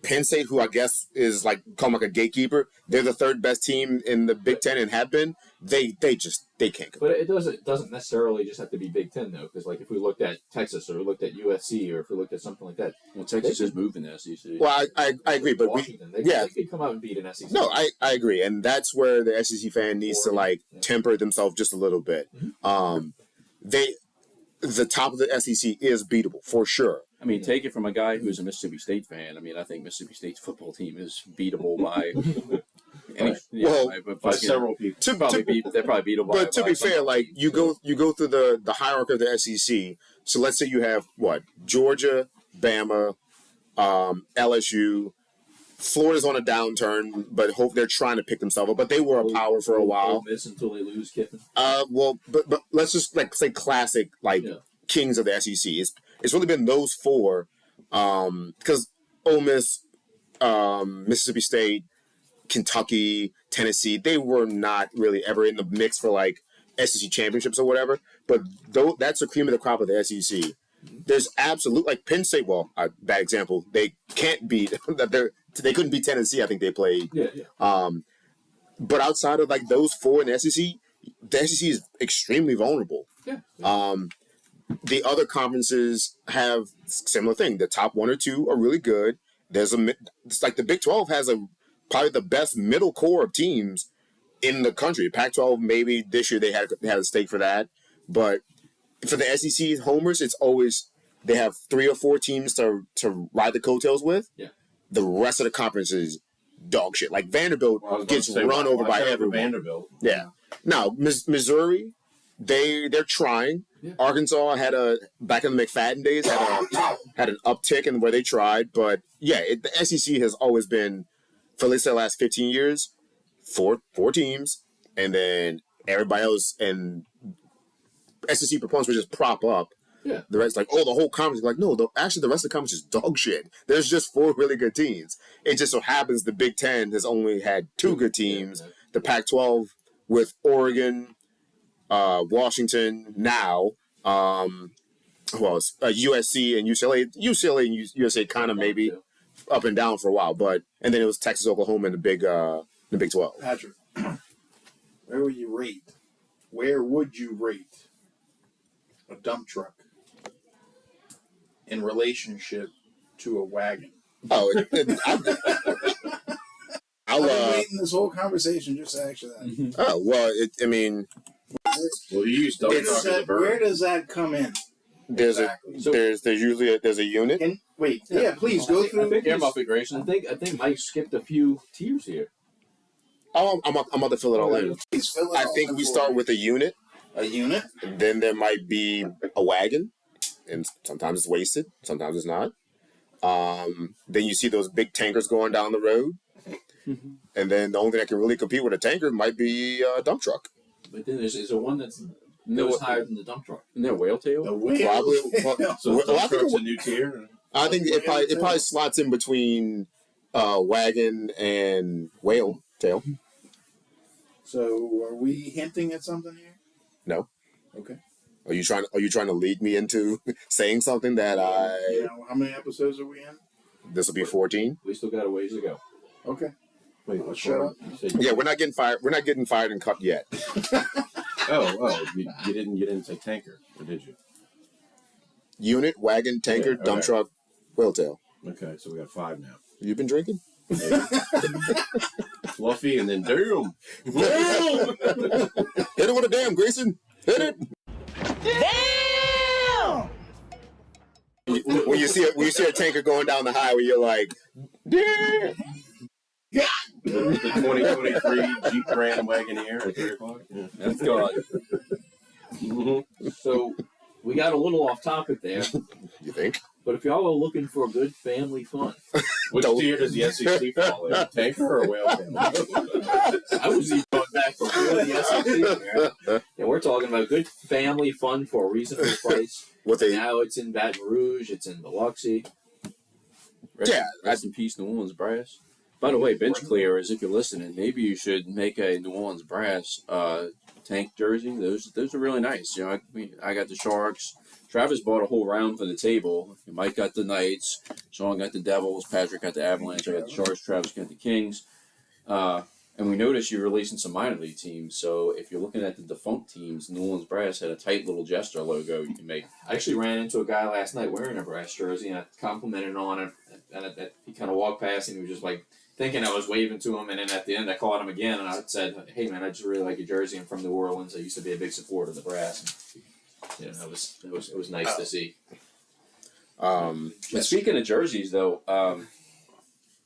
Penn State, who I guess is like a gatekeeper. They're the third best team in the Big Ten and have been. they can't compete. But it doesn't necessarily just have to be Big Ten though, because like if we looked at Texas or we looked at USC or if we looked at something like that, Well, Texas is moving the SEC. Well, I agree, but Washington, they could come out and beat an SEC. No, I agree, and that's where the SEC fan needs to like temper themselves just a little bit. The top of the SEC is beatable for sure. I mean, take it from a guy who's a Mississippi State fan. I mean, I think Mississippi State's football team is beatable by By several people. They're probably beatable. But to be fair, like you go through the hierarchy of the SEC. So let's say you have what? Georgia, Bama, LSU. Florida's on a downturn, but hope they're trying to pick themselves up. But they were a power for a while. Ole Miss until they lose Kiffin. But let's just like say classic kings of the SEC. It's really been those four, because Ole Miss, Mississippi State, Kentucky, Tennessee, they were not really ever in the mix for like SEC championships or whatever. But that's the cream of the crop of the SEC. There's absolute like Penn State. Well, bad example. They can't beat they couldn't beat Tennessee. I think they played. Yeah. But outside of like those four in the SEC is extremely vulnerable. Yeah. The other conferences have similar thing. The top one or two are really good. It's like the Big 12 has probably the best middle core of teams in the country. Pac-12 maybe this year they had a stake for that, but for the SEC homers, it's always they have 3 or 4 teams to ride the coattails with. Yeah. The rest of the conference is dog shit. Like Vanderbilt gets run over by everyone. Vanderbilt. Yeah. Now Missouri, they're trying. Yeah. Arkansas back in the McFadden days had an uptick in where they tried, but yeah, the SEC has always been for at least the last 15 years, four teams, and then everybody else and SEC proponents would just prop up. Yeah. The rest, like, the whole conference is like, no, actually the rest of the conference is dog shit. There's just 4 really good teams. It just so happens the Big Ten has only had 2 good teams. Yeah. The Pac-12 with Oregon, Washington now, who else? USC and UCLA. UCLA and USA kind of maybe up and down for a while, and then it was Texas, Oklahoma in the Big 12. Patrick, where would you rate a dump truck in relationship to a wagon? I've been waiting this whole conversation just to ask you that. Mm-hmm. Oh well, Well, you use dump truck as a verb. Where does that come in? There's usually a unit. Please go through. I think earmuff configuration. I think Mike skipped a few tiers here. Oh, I'm about to fill it all in. I think we start with a unit. A unit. Then there might be a wagon, and sometimes it's wasted, sometimes it's not. Then you see those big tankers going down the road, and then the only thing that can really compete with a tanker might be a dump truck. But then is there one that's higher than the dump truck? Isn't there whale tail? The whale Probably. tail. So dump truck's a new tier? I think it probably slots in between wagon and whale tail. So are we hinting at something here? No. Okay. Are you trying to lead me into saying something that how many episodes are we in? This will be 14? We still got a ways to go. Okay. Wait, Let's shut up. Yeah, we're not getting fired. We're not getting fired and cut yet. You didn't say tanker, or did you? Unit, wagon, tanker, Yeah, dump truck, whale tail. Okay, so we got 5 now. You been drinking? Fluffy and then damn. Damn! Hit it with a damn, Grayson. Hit it. Damn! When you see a tanker going down the highway, you're like, damn. The 2023 Jeep Grand Wagoneer at 3 o'clock. Yeah. That's God. So we got a little off topic there. You think? But if y'all are looking for good family fun, Which tier does the SEC fall in? Tanker or whale tail? I was even going back before the SEC. And we're talking about good family fun for a reasonable price. Now it's in Baton Rouge. It's in Biloxi. Rest in peace, New Orleans Brass. By the way, bench clearers, if you're listening, maybe you should make a New Orleans Brass tank jersey. Those are really nice. You know, I got the Sharks. Travis bought a whole round for the table. Mike got the Knights. Sean got the Devils. Patrick got the Avalanche. I got the Sharks. Travis got the Kings. And And we noticed you're releasing some minor league teams. So if you're looking at the defunct teams, New Orleans Brass had a tight little gesture logo you can make. I actually ran into a guy last night wearing a Brass jersey, and I complimented on it. And he kind of walked past, and he was just like thinking I was waving to him. And then at the end, I caught him again, and I said, "Hey man, I just really like your jersey. I'm from New Orleans. I used to be a big supporter of the Brass." And, you know, it was nice to see. But speaking of jerseys, though.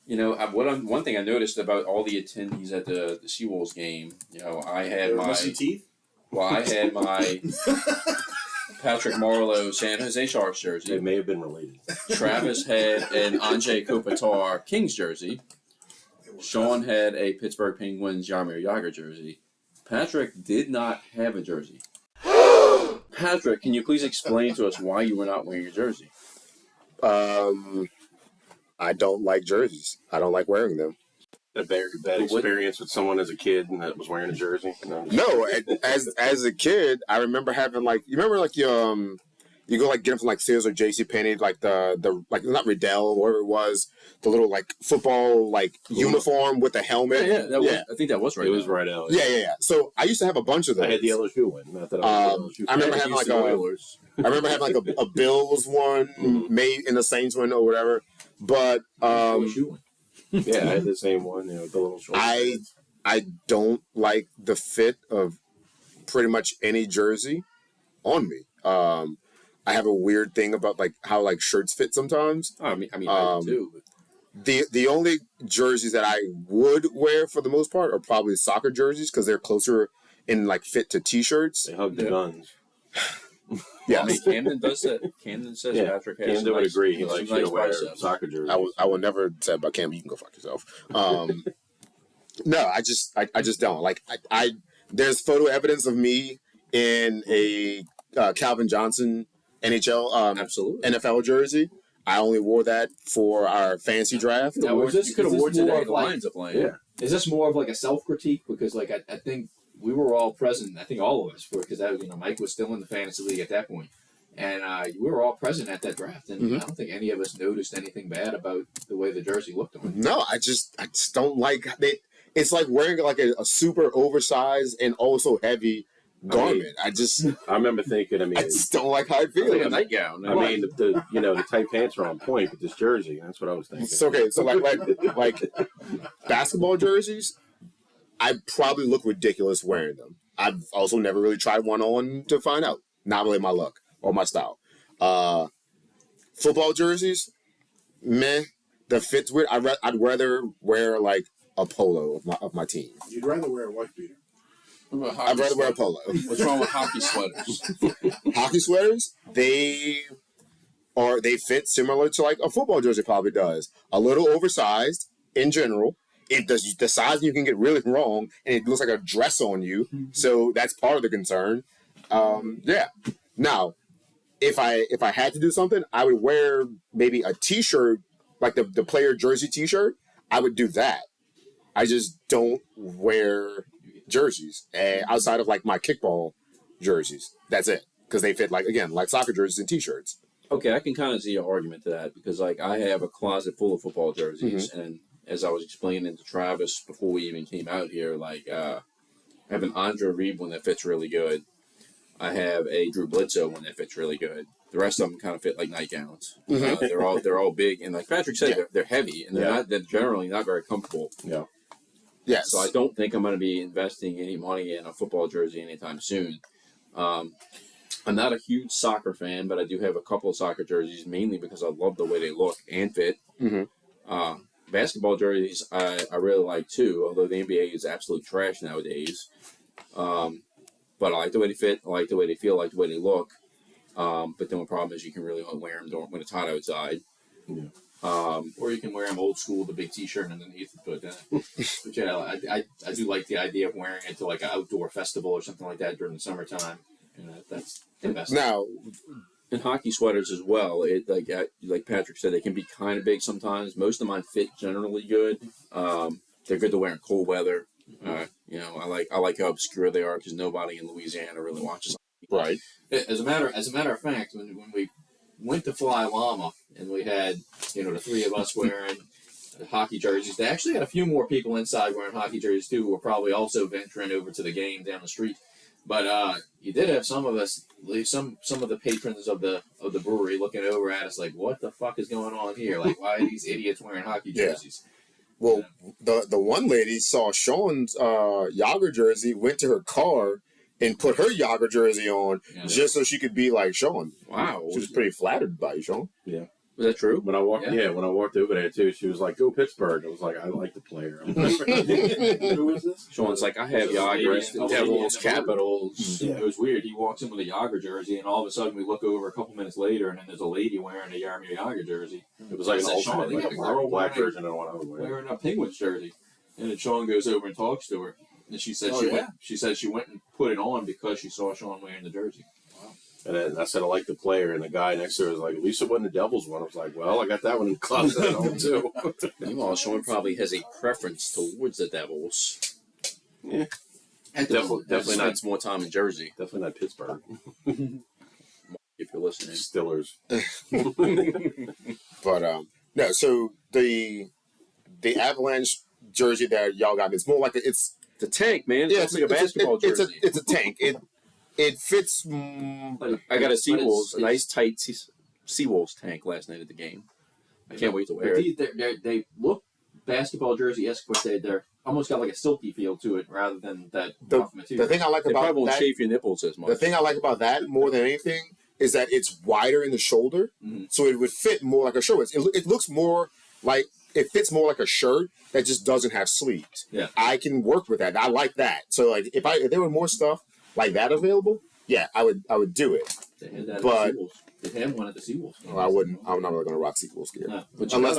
You know, one thing I noticed about all the attendees at the Seawolves game, you know, I had my Patrick Marleau San Jose Sharks jersey. They may have been related. Travis had an Anze Kopitar Kings jersey. Sean had a Pittsburgh Penguins Jaromir Jagr jersey. Patrick did not have a jersey. Patrick, can you please explain to us why you were not wearing your jersey? I don't like jerseys. I don't like wearing them. A very bad experience with someone as a kid that was wearing a jersey. No, as a kid, I remember having you go get them from Sears or JCPenney, the not Riddell or whatever it was, the little football uniform with the helmet. Yeah, I think that was right. It was right out. Yeah. So I used to have a bunch of those. I had the LSU one. Not that I was the LSU. I remember having a Bills one made in the Saints one or whatever. But LSU one. Yeah, I had the same one. You know, the little short. I don't like the fit of pretty much any jersey on me. I have a weird thing about how shirts fit sometimes. I mean, I do too. The only jerseys that I would wear for the most part are probably soccer jerseys because they're closer in fit to t-shirts. They hug the guns. Yeah, I mean, Camden does that. Camden says Patrick has. Camden would agree. He likes to wear soccer jerseys. I will never say about Camden. You can go fuck yourself. No, I just don't there's photo evidence of me in a Calvin Johnson NFL jersey. I only wore that for our fantasy draft. Now, was this could have worn today? The like- Lions are playing. Yeah. Is this more of a self-critique? Because I think we were all present. I think all of us were, because Mike was still in the fantasy league at that point, and we were all present at that draft. And I don't think any of us noticed anything bad about the way the jersey looked on. No, I just don't like it. It's like wearing a super oversized and also heavy garment. I remember thinking. I just don't like how I feel. Like a nightgown. I mean, the tight pants are on point, but this jersey, that's what I was thinking. It's okay. So like basketball jerseys, I probably look ridiculous wearing them. I've also never really tried one on to find out. Not really my look or my style. Football jerseys, meh. The fit's weird. I'd rather wear a polo of my team. You'd rather wear a wife beater. I'd rather wear a polo. What's wrong with hockey sweaters? Hockey sweaters, they fit similar to a football jersey probably does. A little oversized in general. It does the size you can get really wrong, and it looks like a dress on you. So that's part of the concern. Yeah. Now, if I had to do something, I would wear maybe a T-shirt, like the player jersey T-shirt. I would do that. I just don't wear jerseys outside of my kickball jerseys. That's it, because they fit like soccer jerseys and T-shirts. Okay, I can kind of see your argument to that, because I have a closet full of football jerseys, and as I was explaining to Travis before we even came out here, I have an Andre Reed one that fits really good. I have a Drew Bledsoe one that fits really good. The rest of them kind of fit like nightgowns. They're all big, and like Patrick said, they're heavy, and they're generally not very comfortable. Yeah. Yes. So I don't think I'm going to be investing any money in a football jersey anytime soon. I'm not a huge soccer fan, but I do have a couple of soccer jerseys, mainly because I love the way they look and fit. Basketball jerseys I really like too, although the NBA is absolute trash nowadays. But I like the way they fit, I like the way they feel, I like the way they look. But the only problem is you can really only wear them when it's hot outside. Yeah. Or you can wear them old school, the big T-shirt underneath. But yeah, I do like the idea of wearing it to an outdoor festival or something like that during the summertime. That's the best. Now, and hockey sweaters as well. It like Patrick said, they can be kind of big sometimes. Most of mine fit generally good. They're good to wear in cold weather. I like how obscure they are because nobody in Louisiana really watches. Right. As a matter of fact, when we went to Fly Llama and we had the three of us wearing hockey jerseys. They actually had a few more people inside wearing hockey jerseys too, who were probably also venturing over to the game down the street. But you did have some of us, some of the patrons of the brewery looking over at us like, "What the fuck is going on here? Like, why are these idiots wearing hockey jerseys?" Well, the one lady saw Sean's Yager jersey, went to her car and put her Yager jersey on just so she could be like Sean. Wow, She was pretty flattered by you, Sean. Yeah. Was that true? When I walked, when I walked over there too, she was like, "Go Pittsburgh." I was like, "I like the player." Who was this? Sean's like, I have Yager, Devils, Capitals. Yeah. It was weird. He walks in with a Yager jersey, and all of a sudden we look over a couple minutes later, and then there's a lady wearing a Yarmir Yager jersey. It was like an I said, Sean, alternate, they like a got a girl black wearing- version of what I was wearing. Wearing a Penguins jersey. And then Sean goes over and talks to her. And she said she said she went and put it on because she saw Sean wearing the jersey. And then I said I like the player, and the guy next to her was like, "At least it wasn't the Devils one." I was like, "Well, I got that one in the closet at home too." Meanwhile, Sean probably has a preference towards the Devils. Yeah. Definitely not more time in Jersey. Definitely not Pittsburgh. If you're listening. Stillers. But no, so the Avalanche jersey that y'all got, it's more like it's The tank, man. It's like a basketball jersey. It's a tank. It fits. I got a Seawolves, a nice tight Seawolves tank last night at the game. I can't wait to wear it. They look basketball jersey-esque, but they're almost got like a silky feel to it rather than that rough material. The thing I like They about probably won't that, chafe your nipples as much. the thing I like about that more than anything is that it's wider in the shoulder, so it would fit more like a shirt. It looks more like it fits more like a shirt that just doesn't have sleeves. Yeah, I can work with that. I like that. So like if there were more stuff like that available, yeah, I would do it. they had that But- at the Seawolves. They had one at the Seawolves. Well, I wouldn't. I'm not really going to rock Sequels gear. No, Unless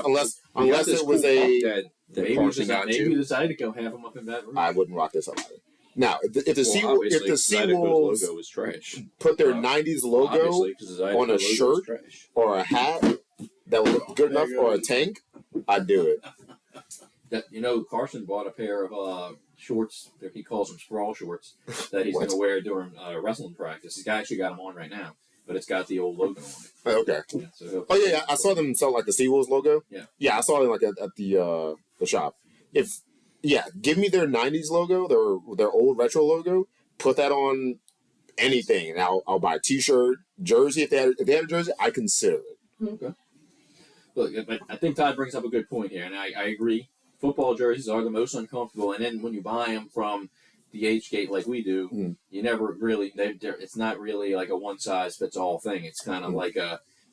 this it was cool a. puck that Maybe we decided to go have them up in Baton Rouge. I wouldn't rock this up either. Now, if the obviously, Seawolves logo is trash. put their '90s logo Obviously, 'cause the Zydeco on a logo is shirt trash. or a hat that would look good enough, or a tank, I'd do it. Carson bought a pair of shorts. He calls them sprawl shorts that he's What? going to wear during wrestling practice. He's actually got them on right now, but it's got the old logo on it. Oh, okay. Yeah, so Oh yeah, I saw them sell like the Seawolves logo. Yeah. I saw them like at the shop. Give me their '90s logo, their old retro logo. Put that on anything, and I'll buy a T-shirt, jersey. If they had a jersey, I consider it. Okay. Look, I think Todd brings up a good point here, and I agree. Football jerseys are the most uncomfortable, and then when you buy them from the H-Gate like we do, you never really, it's not really like a one-size-fits-all thing. It's kind of like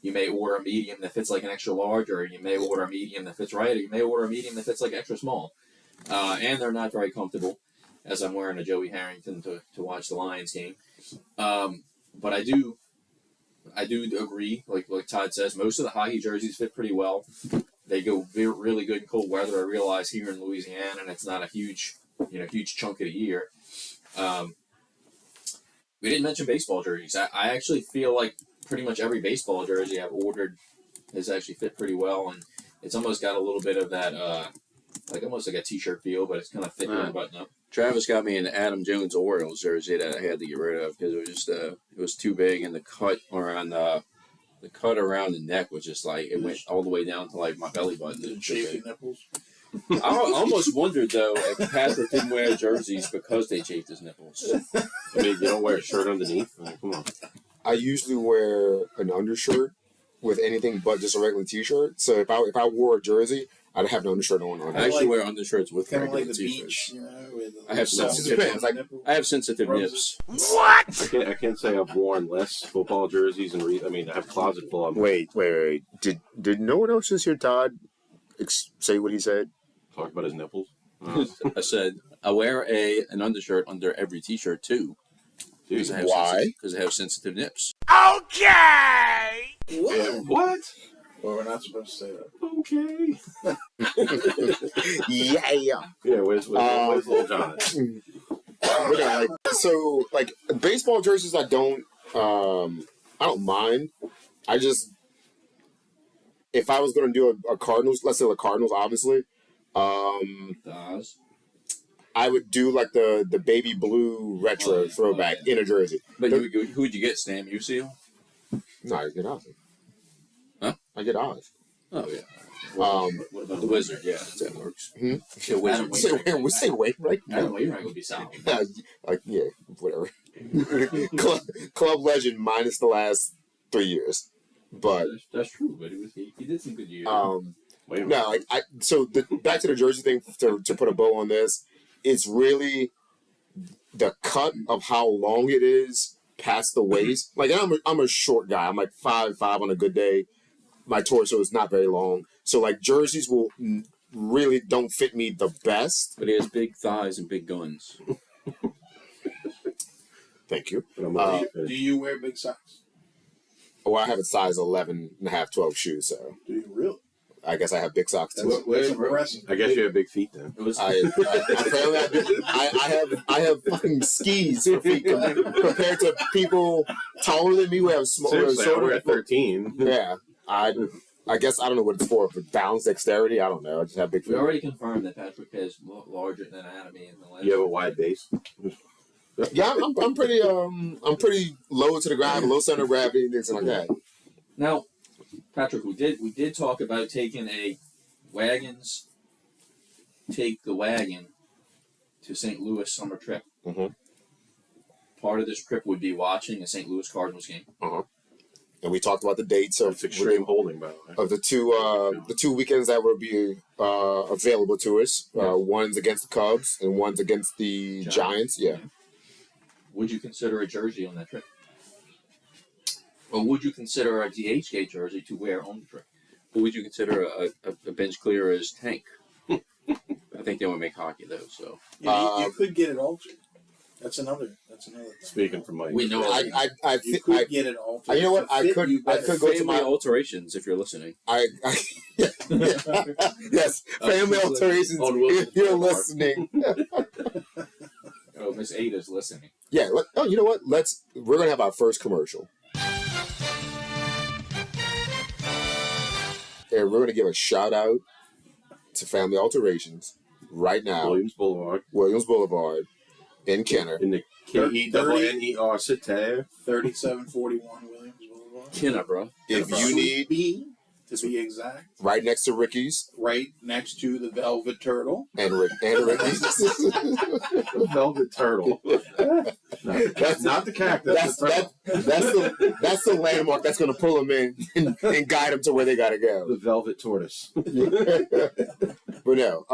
you may order a medium that fits like an extra large, or you may order a medium that fits right, or you may order a medium that fits like extra small. And they're not very comfortable, as I'm wearing a Joey Harrington to watch the Lions game. But I do agree, like Todd says, most of the hockey jerseys fit pretty well. They go really good in cold weather. I realize here in Louisiana, and it's not a huge chunk of the year. We didn't mention baseball jerseys. I actually feel like pretty much every baseball jersey I've ordered has actually fit pretty well, and it's almost got a little bit of that, almost like a T-shirt feel, but it's kind of thicker and button up. Travis got me an Adam Jones Orioles jersey that I had to get rid of because it was just it was too big, and the cut around the neck was just like it went all the way down to like my belly button. Chafing nipples. I almost wondered though if Patrick didn't wear jerseys because they chafed his nipples. I mean, you don't wear a shirt underneath. I mean, come on. I usually wear an undershirt with anything but just a regular T-shirt. So if I wore a jersey, I'd have an undershirt on. I actually wear undershirts with Kind of regular like the T-shirts. beach, with I have sensitive- I have sensitive nips. I can't say I've worn less football jerseys and I have a closet full of them. Wait. Did no one else just hear Todd say what he said? Talk about his nipples. I said I wear an undershirt under every T-shirt too. Why? Because I have sensitive nips. Okay! Yeah, what? Well, we're not supposed to say that. Okay. Yeah. Yeah, where's little John? Like baseball jerseys, I don't mind. I just, if I was going to do a Cardinals, let's say the Cardinals, obviously, I would do like the baby blue retro throwback in a jersey. But who'd you get, Stan Musial? No, I get Oz. Huh? I get Oz. Oh yeah. What about the Wizard? Yeah, that works. Say Wainwright. Wainwright. Adam Wainwright would be solid. Yeah, whatever. Club legend minus the last 3 years, but That's true. But he did some good years. no, so back to the jersey thing to put a bow on this. It's really the cut of how long it is past the waist. Like I'm a short guy. I'm like 5'5" on a good day. My torso is not very long, so like jerseys will really don't fit me the best. But he has big thighs and big guns. Thank you. Do you wear big socks? Well, I have a size 11 and a half, 12 shoes, so Do you really? I guess I have big socks too. That's impressive. I guess you have big feet then. Apparently I have fucking skis for feet compared to people taller than me who have small. Seriously, I wear 13. Yeah, I guess I don't know what it's for balance, dexterity. I don't know. I just have big feet. We already confirmed that Patrick has larger than anatomy in the last. You have a wide base. Yeah, I'm pretty low to the ground, low center of gravity, and things like that. Now, Patrick, we did talk about taking a take the wagon to St. Louis summer trip. Mm-hmm. Part of this trip would be watching a St. Louis Cardinals game. Uh-huh. And we talked about the dates of extreme holding, by the way. Of the two weekends that will be available to us. One's against the Cubs and one's against the Giants. Yeah. Would you consider a jersey on that trip? Or would you consider a DHgate jersey to wear on the trip? Or would you consider a bench clear as Tank? I think they would make hockey though. So you could get it altered. That's another thing. Speaking from Mike. We know you could get it altered. You know what? I could go to my alterations if you're listening. Yes, family alterations. If you're listening. Oh, Miss Ada's listening. Yeah. You know what? We're gonna have our first commercial. And we're going to give a shout out to Family Alterations right now. Williams Boulevard in Kenner. In the Kenner City. 3741 Williams Boulevard. Kenner, bro. If you need... B, to be exact. Right next to Ricky's. Right next to the Velvet Turtle. And Ricky's. The Velvet Turtle. That's not the cactus. That's the landmark that's going to pull them in and guide them to where they got to go. The Velvet Tortoise. But no,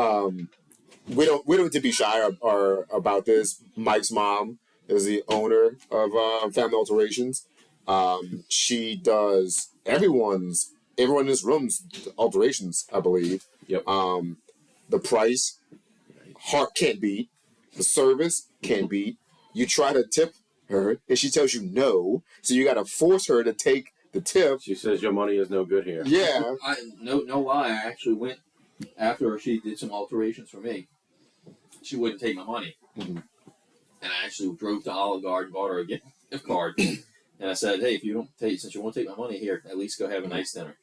we don't need to be shy or about this. Mike's mom is the owner of Family Alterations. She does everyone in this room's alterations, I believe. Yep. The price, heart can't beat. The service can't beat. You try to tip her, and she tells you no, so you got to force her to take the tip. She says your money is no good here. Yeah. No lie. I actually went after she did some alterations for me. She wouldn't take my money, and I actually drove to Olive Garden and bought her a gift card. And I said, "Hey, since you won't take my money here, at least go have a nice dinner."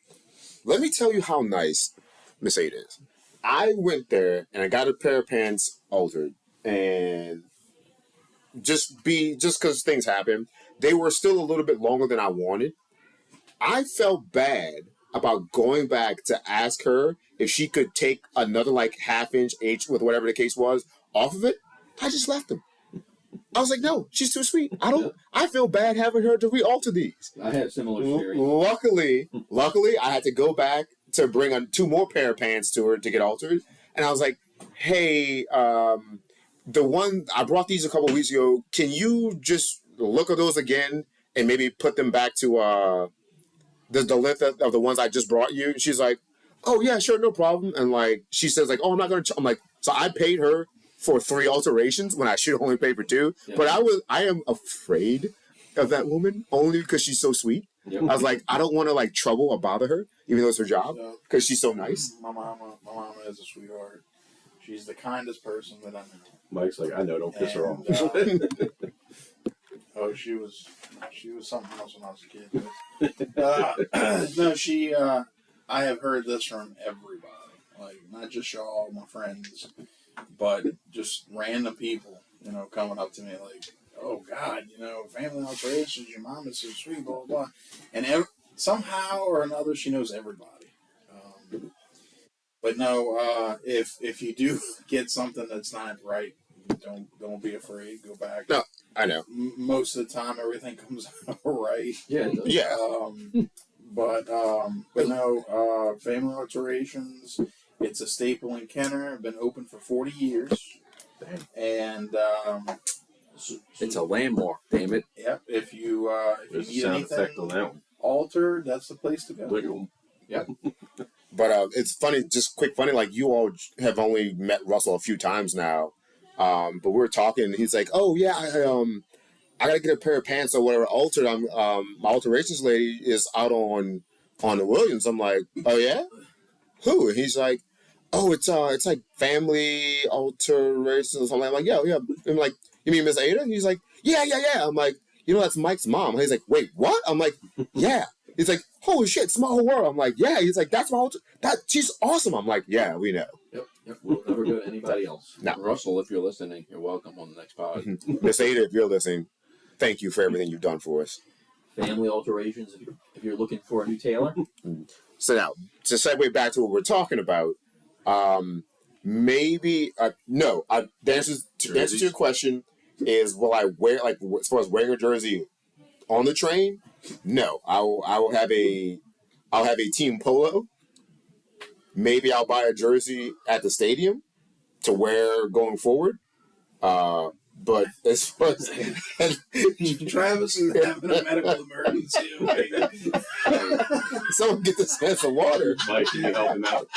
Let me tell you how nice Miss 8 is. I went there and I got a pair of pants altered, and just because things happen, they were still a little bit longer than I wanted. I felt bad about going back to ask her if she could take another half-inch H with whatever the case was off of it. I just left them. I was like, no, she's too sweet. I feel bad having her to re-alter these. I had similar theory. Luckily, I had to go back to bring 2 more pair of pants to her to get altered. And I was like, hey, the one, I brought these a couple weeks ago. Can you just look at those again and maybe put them back to the length of the ones I just brought you? And she's like, oh, yeah, sure, no problem. And she says oh, I'm not going to, I'm like, so I paid her for 3 alterations when I should only pay for 2. Yeah. But I am afraid of that woman only because she's so sweet. Yep. I was like, I don't want to trouble or bother her, even though it's her job, because she's so nice. My mama is a sweetheart. She's the kindest person that I know. Mike's like, I know, don't piss her off. Oh, she was something else when I was a kid. No, I have heard this from everybody, not just y'all, my friends, but just random people, coming up to me oh God, family alterations, your mom is so sweet, blah, blah, blah. And somehow or another, she knows everybody. But no, if you do get something that's not right, don't be afraid. Go back. No, I know. Most of the time, everything comes out right. Yeah. Yeah. But no, Family Alterations. It's a staple in Kenner. Been open for 40 years. Damn. And It's a landmark, damn it. yep, if you There's a need sound anything effect on that one. altered, that's the place to go. Wiggle. But it's funny, just quick funny, like you all have only met Russell a few times now. But we were talking, and he's like, "Oh yeah, I gotta get a pair of pants or whatever altered. My alterations lady is out on the Williams." I'm like, "Oh yeah, who?" And he's like, "Oh, it's like Family Alterations or something." I'm like, "Yeah, yeah." I'm like, "You mean Miss Ada?" He's like, "Yeah, yeah, yeah." I'm like, "That's Mike's mom." He's like, "Wait, what?" I'm like, "Yeah." He's like, "Holy shit, small world." I'm like, "Yeah." He's like, "That's my she's awesome." I'm like, "Yeah, we know." Yep. We'll never go to anybody else. No. Russell, if you're listening, you're welcome on the next pod. Miss Ada, if you're listening, thank you for everything you've done for us. Family Alterations, if you're looking for a new tailor. So now, to segue back to what we're talking about, maybe no. The answer to your question is: will I wear, like, as far as wearing a jersey on the train? No, I will have a team polo. Maybe I'll buy a jersey at the stadium to wear going forward. But as far as Travis is having a medical emergency. someone get this man some water. Mike, can you help him out?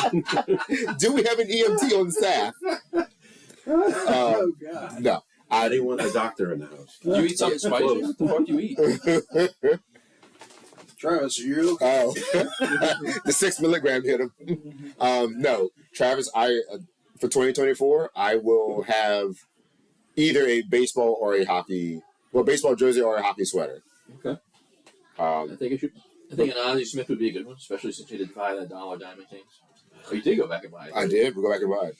Do we have an EMT on staff? Oh God! No. I didn't want a doctor in the house. You eat something spicy? What the fuck do you eat? Travis, are you okay? Oh, the 6 milligram hit him. No, Travis, for 2024, I will have either a baseball or a hockey, baseball jersey or a hockey sweater. Okay. I think an Ozzie Smith would be a good one, especially since you did buy that $1 Diamond Kings. Oh, you did go back and buy it. I did. We'll go back and buy it.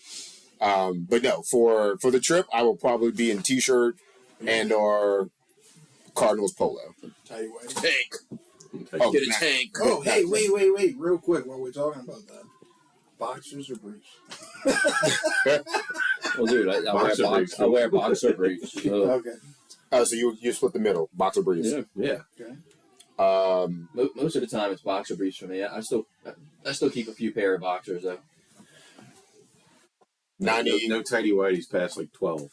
But no, for the trip, I will probably be in t-shirt and or Cardinals polo. Tell you what. Tank. Oh, Get a tank. Oh, hey, wait, real quick while we're talking about that. Boxers or briefs? Well, dude, I wear boxer briefs. Okay. Oh, so you split the middle, boxer briefs. Yeah. Okay. Most of the time, it's boxer briefs for me. I still keep a few pair of boxers though. 90. No tidy whities past like 12.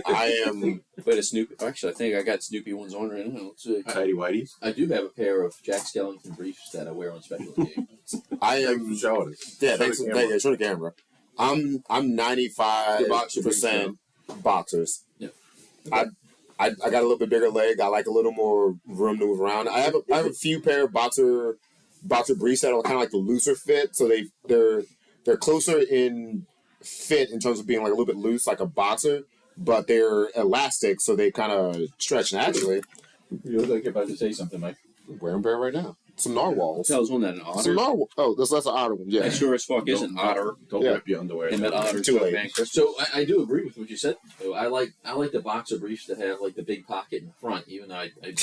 I am. Wait, a Snoopy. Actually, I think I got Snoopy ones on right now. Let's see. Tidy whities? I do have a pair of Jack Skellington briefs that I wear on special occasions. I Thanks am. for showing us. Yeah, Show thanks. the Thank camera. you. Show the camera. I'm 95% boxers. Yeah. I got a little bit bigger leg. I like a little more room to move around. I have a few pair of boxer briefs that are kind of like the looser fit, so they're closer in fit in terms of being like a little bit loose, like a boxer, but they're elastic, so they kind of stretch naturally. You look like you're about to say something, Mike. I'm wearing a pair right now. Some narwhals. Hell's on that an Some otter? narwhal. Oh, that's an otter one. Yeah. That sure as fuck is an otter. Don't Yeah. rip your underwear. And that otter Too late. bank. So I do agree with what you said. Though. I like the boxer briefs that have like the big pocket in front, even though I don't.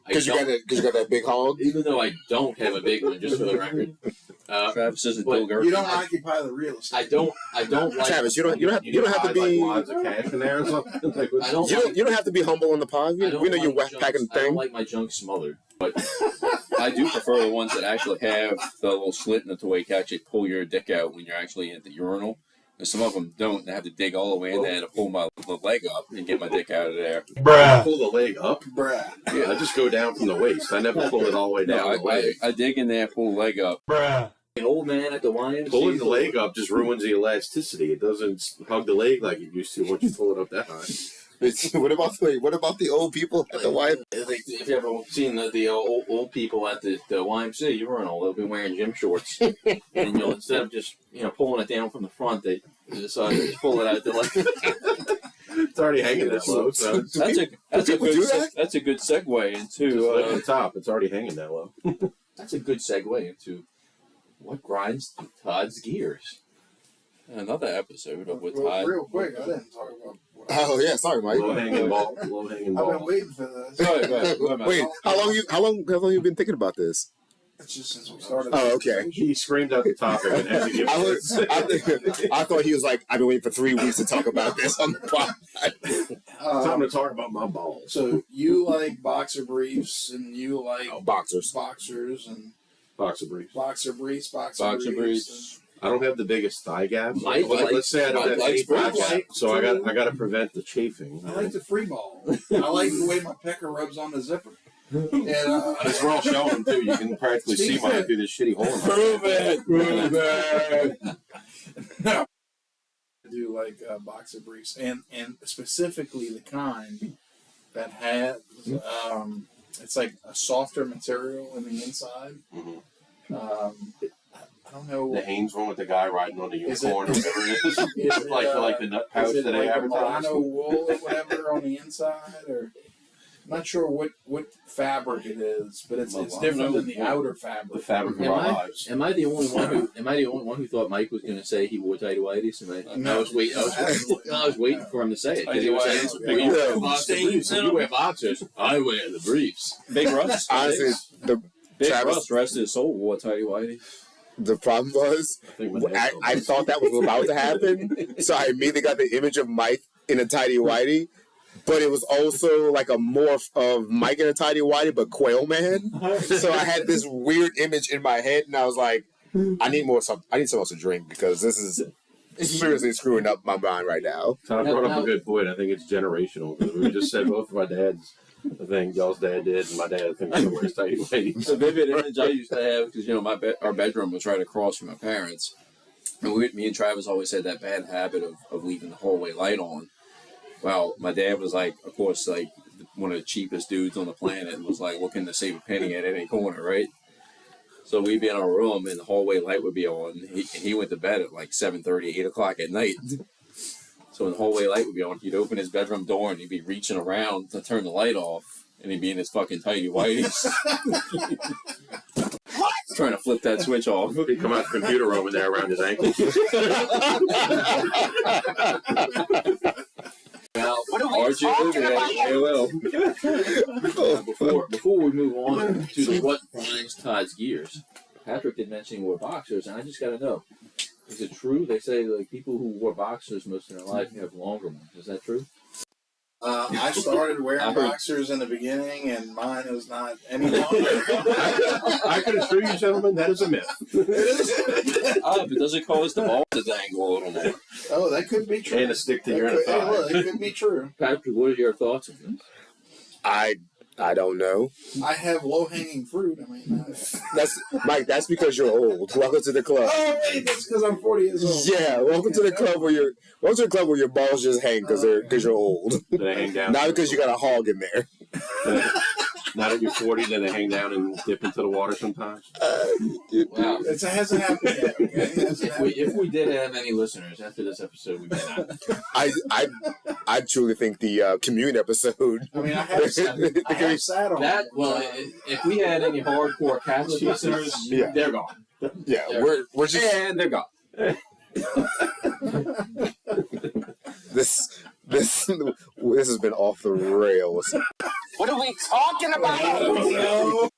Because you got that big hog. Even though I don't have a big one, just for the record. Travis isn't Bill Gurley. You don't occupy the real estate. I don't like. Travis, you don't have to be. Like wads of cash in there or something. Like, I don't. You don't have to be humble on the pod. I don't We know you're like my packing junks- I don't thing. like my junk smothered, but I do prefer the ones that actually have the little slit in it to where you can actually pull your dick out when you're actually at the urinal. And some of them don't. They have to dig all the way in there to pull my leg up and get my dick out of there. I pull the leg up. Bruh. Yeah, I just go down from the waist. I never pull it all the way down No, the leg. I dig in there, pull the leg up. An old man at the YMCA. Pulling the leg up just ruins the elasticity. It doesn't hug the leg like it used to once you pull it up that high. What about the old people at the wife? If you ever seen the old people at the YMCA urinal, they'll be wearing gym shorts, and instead of just pulling it down from the front, they decide to just pull it out. They're like, It's already hanging that low. So that's a good segue just look at into the top. It's already hanging that low. that's a good segue into what grinds Todd's gears. Another episode of With Well, Todd. real quick, I didn't talk about what Oh yeah, sorry, Mike. Low hanging ball. Low hanging I've been ball. waiting for this. Go ahead. Wait, how long you been thinking about this? It's just since we started. Oh, okay. He screamed out the topic and had to give I thought he was like, I've been waiting for 3 weeks to talk about this on the podcast. time to talk about my balls. So you like boxer briefs, and you like Boxers. and Boxer briefs. boxer briefs. I don't have the biggest thigh gaps. Mike Let's say I don't have any thigh briefs. gaps, so I got to prevent the chafing. I like the free ball. I like the way my pecker rubs on the zipper. And Because we're all showing too. You can practically see mine through this shitty hole. Prove it. No. I do like boxer briefs, and specifically the kind that has it's like a softer material in the inside. I don't know. The Hanes one with the guy riding on the unicorn, or whatever it is. Is it, like the nut pouch is it that they like a advertise. merino wool or whatever on the inside, or I'm not sure what fabric it is, but it's different than the outer fabric. The fabric of our lives. Am I the only one who thought Mike was going to say he wore tighty whities? I was waiting for him to say it because he was saying, "You wear boxer briefs. You wear boxers. I wear the briefs." Big Russ, Honestly, Big Russ, rest of his soul, wore tighty whities. the problem was, I thought that was about to happen, so I immediately got the image of Mike in a tidy whitey, but it was also like a morph of Mike in a tidy whitey, but Quail Man. So I had this weird image in my head, and I was like, I need something else to drink because this is seriously screwing up my mind right now. Tom brought up a good point. I think it's generational. We just said both of our dads. I think y'all's dad did, and my dad thinks he wears tighty whities. It's a vivid image I used to have because our bedroom was right across from my parents, and me and Travis always had that bad habit of leaving the hallway light on. Well, my dad was like, of course, like one of the cheapest dudes on the planet, and was like looking to save a penny at any corner, right? So we'd be in our room, and the hallway light would be on. He went to bed at like 7:30, 8 o'clock at night. So the hallway light would be on. He'd open his bedroom door, and he'd be reaching around to turn the light off, and he'd be in his fucking tighty whities. Trying to flip that switch off. He'd come out the computer room and there around his ankles. Now, before we move on to what grinds Todd's gears, Patrick did mention he wore boxers, and I just got to know, is it true? They say like people who wore boxers most of their life have longer ones. Is that true? I started wearing boxers in the beginning, and mine is not any longer. I can assure you, gentlemen, that is a myth. It is. But does it cause the balls to dangle a little more? Oh, that could be true. And a stick to your thigh. It could be true. Patrick, what are your thoughts on this? I don't know. I have low-hanging fruit. I mean, That's Mike. That's because you're old. Welcome to the club. oh, wait, that's because I'm 40 years old. Yeah, welcome to the club where your balls just hang because you're old. They hang down. Not because you got a hog in there. Now that you're 40, then they hang down and dip into the water sometimes. Wow. It hasn't happened yet. Okay? If we did have any listeners after this episode, we may not. I truly think the commune episode. I mean, I have sat on That. it. Well, if we had any hardcore Catholic listeners, Yeah. they're gone. Yeah, we're just And they're gone. this has been off the rails. What are we talking about? No.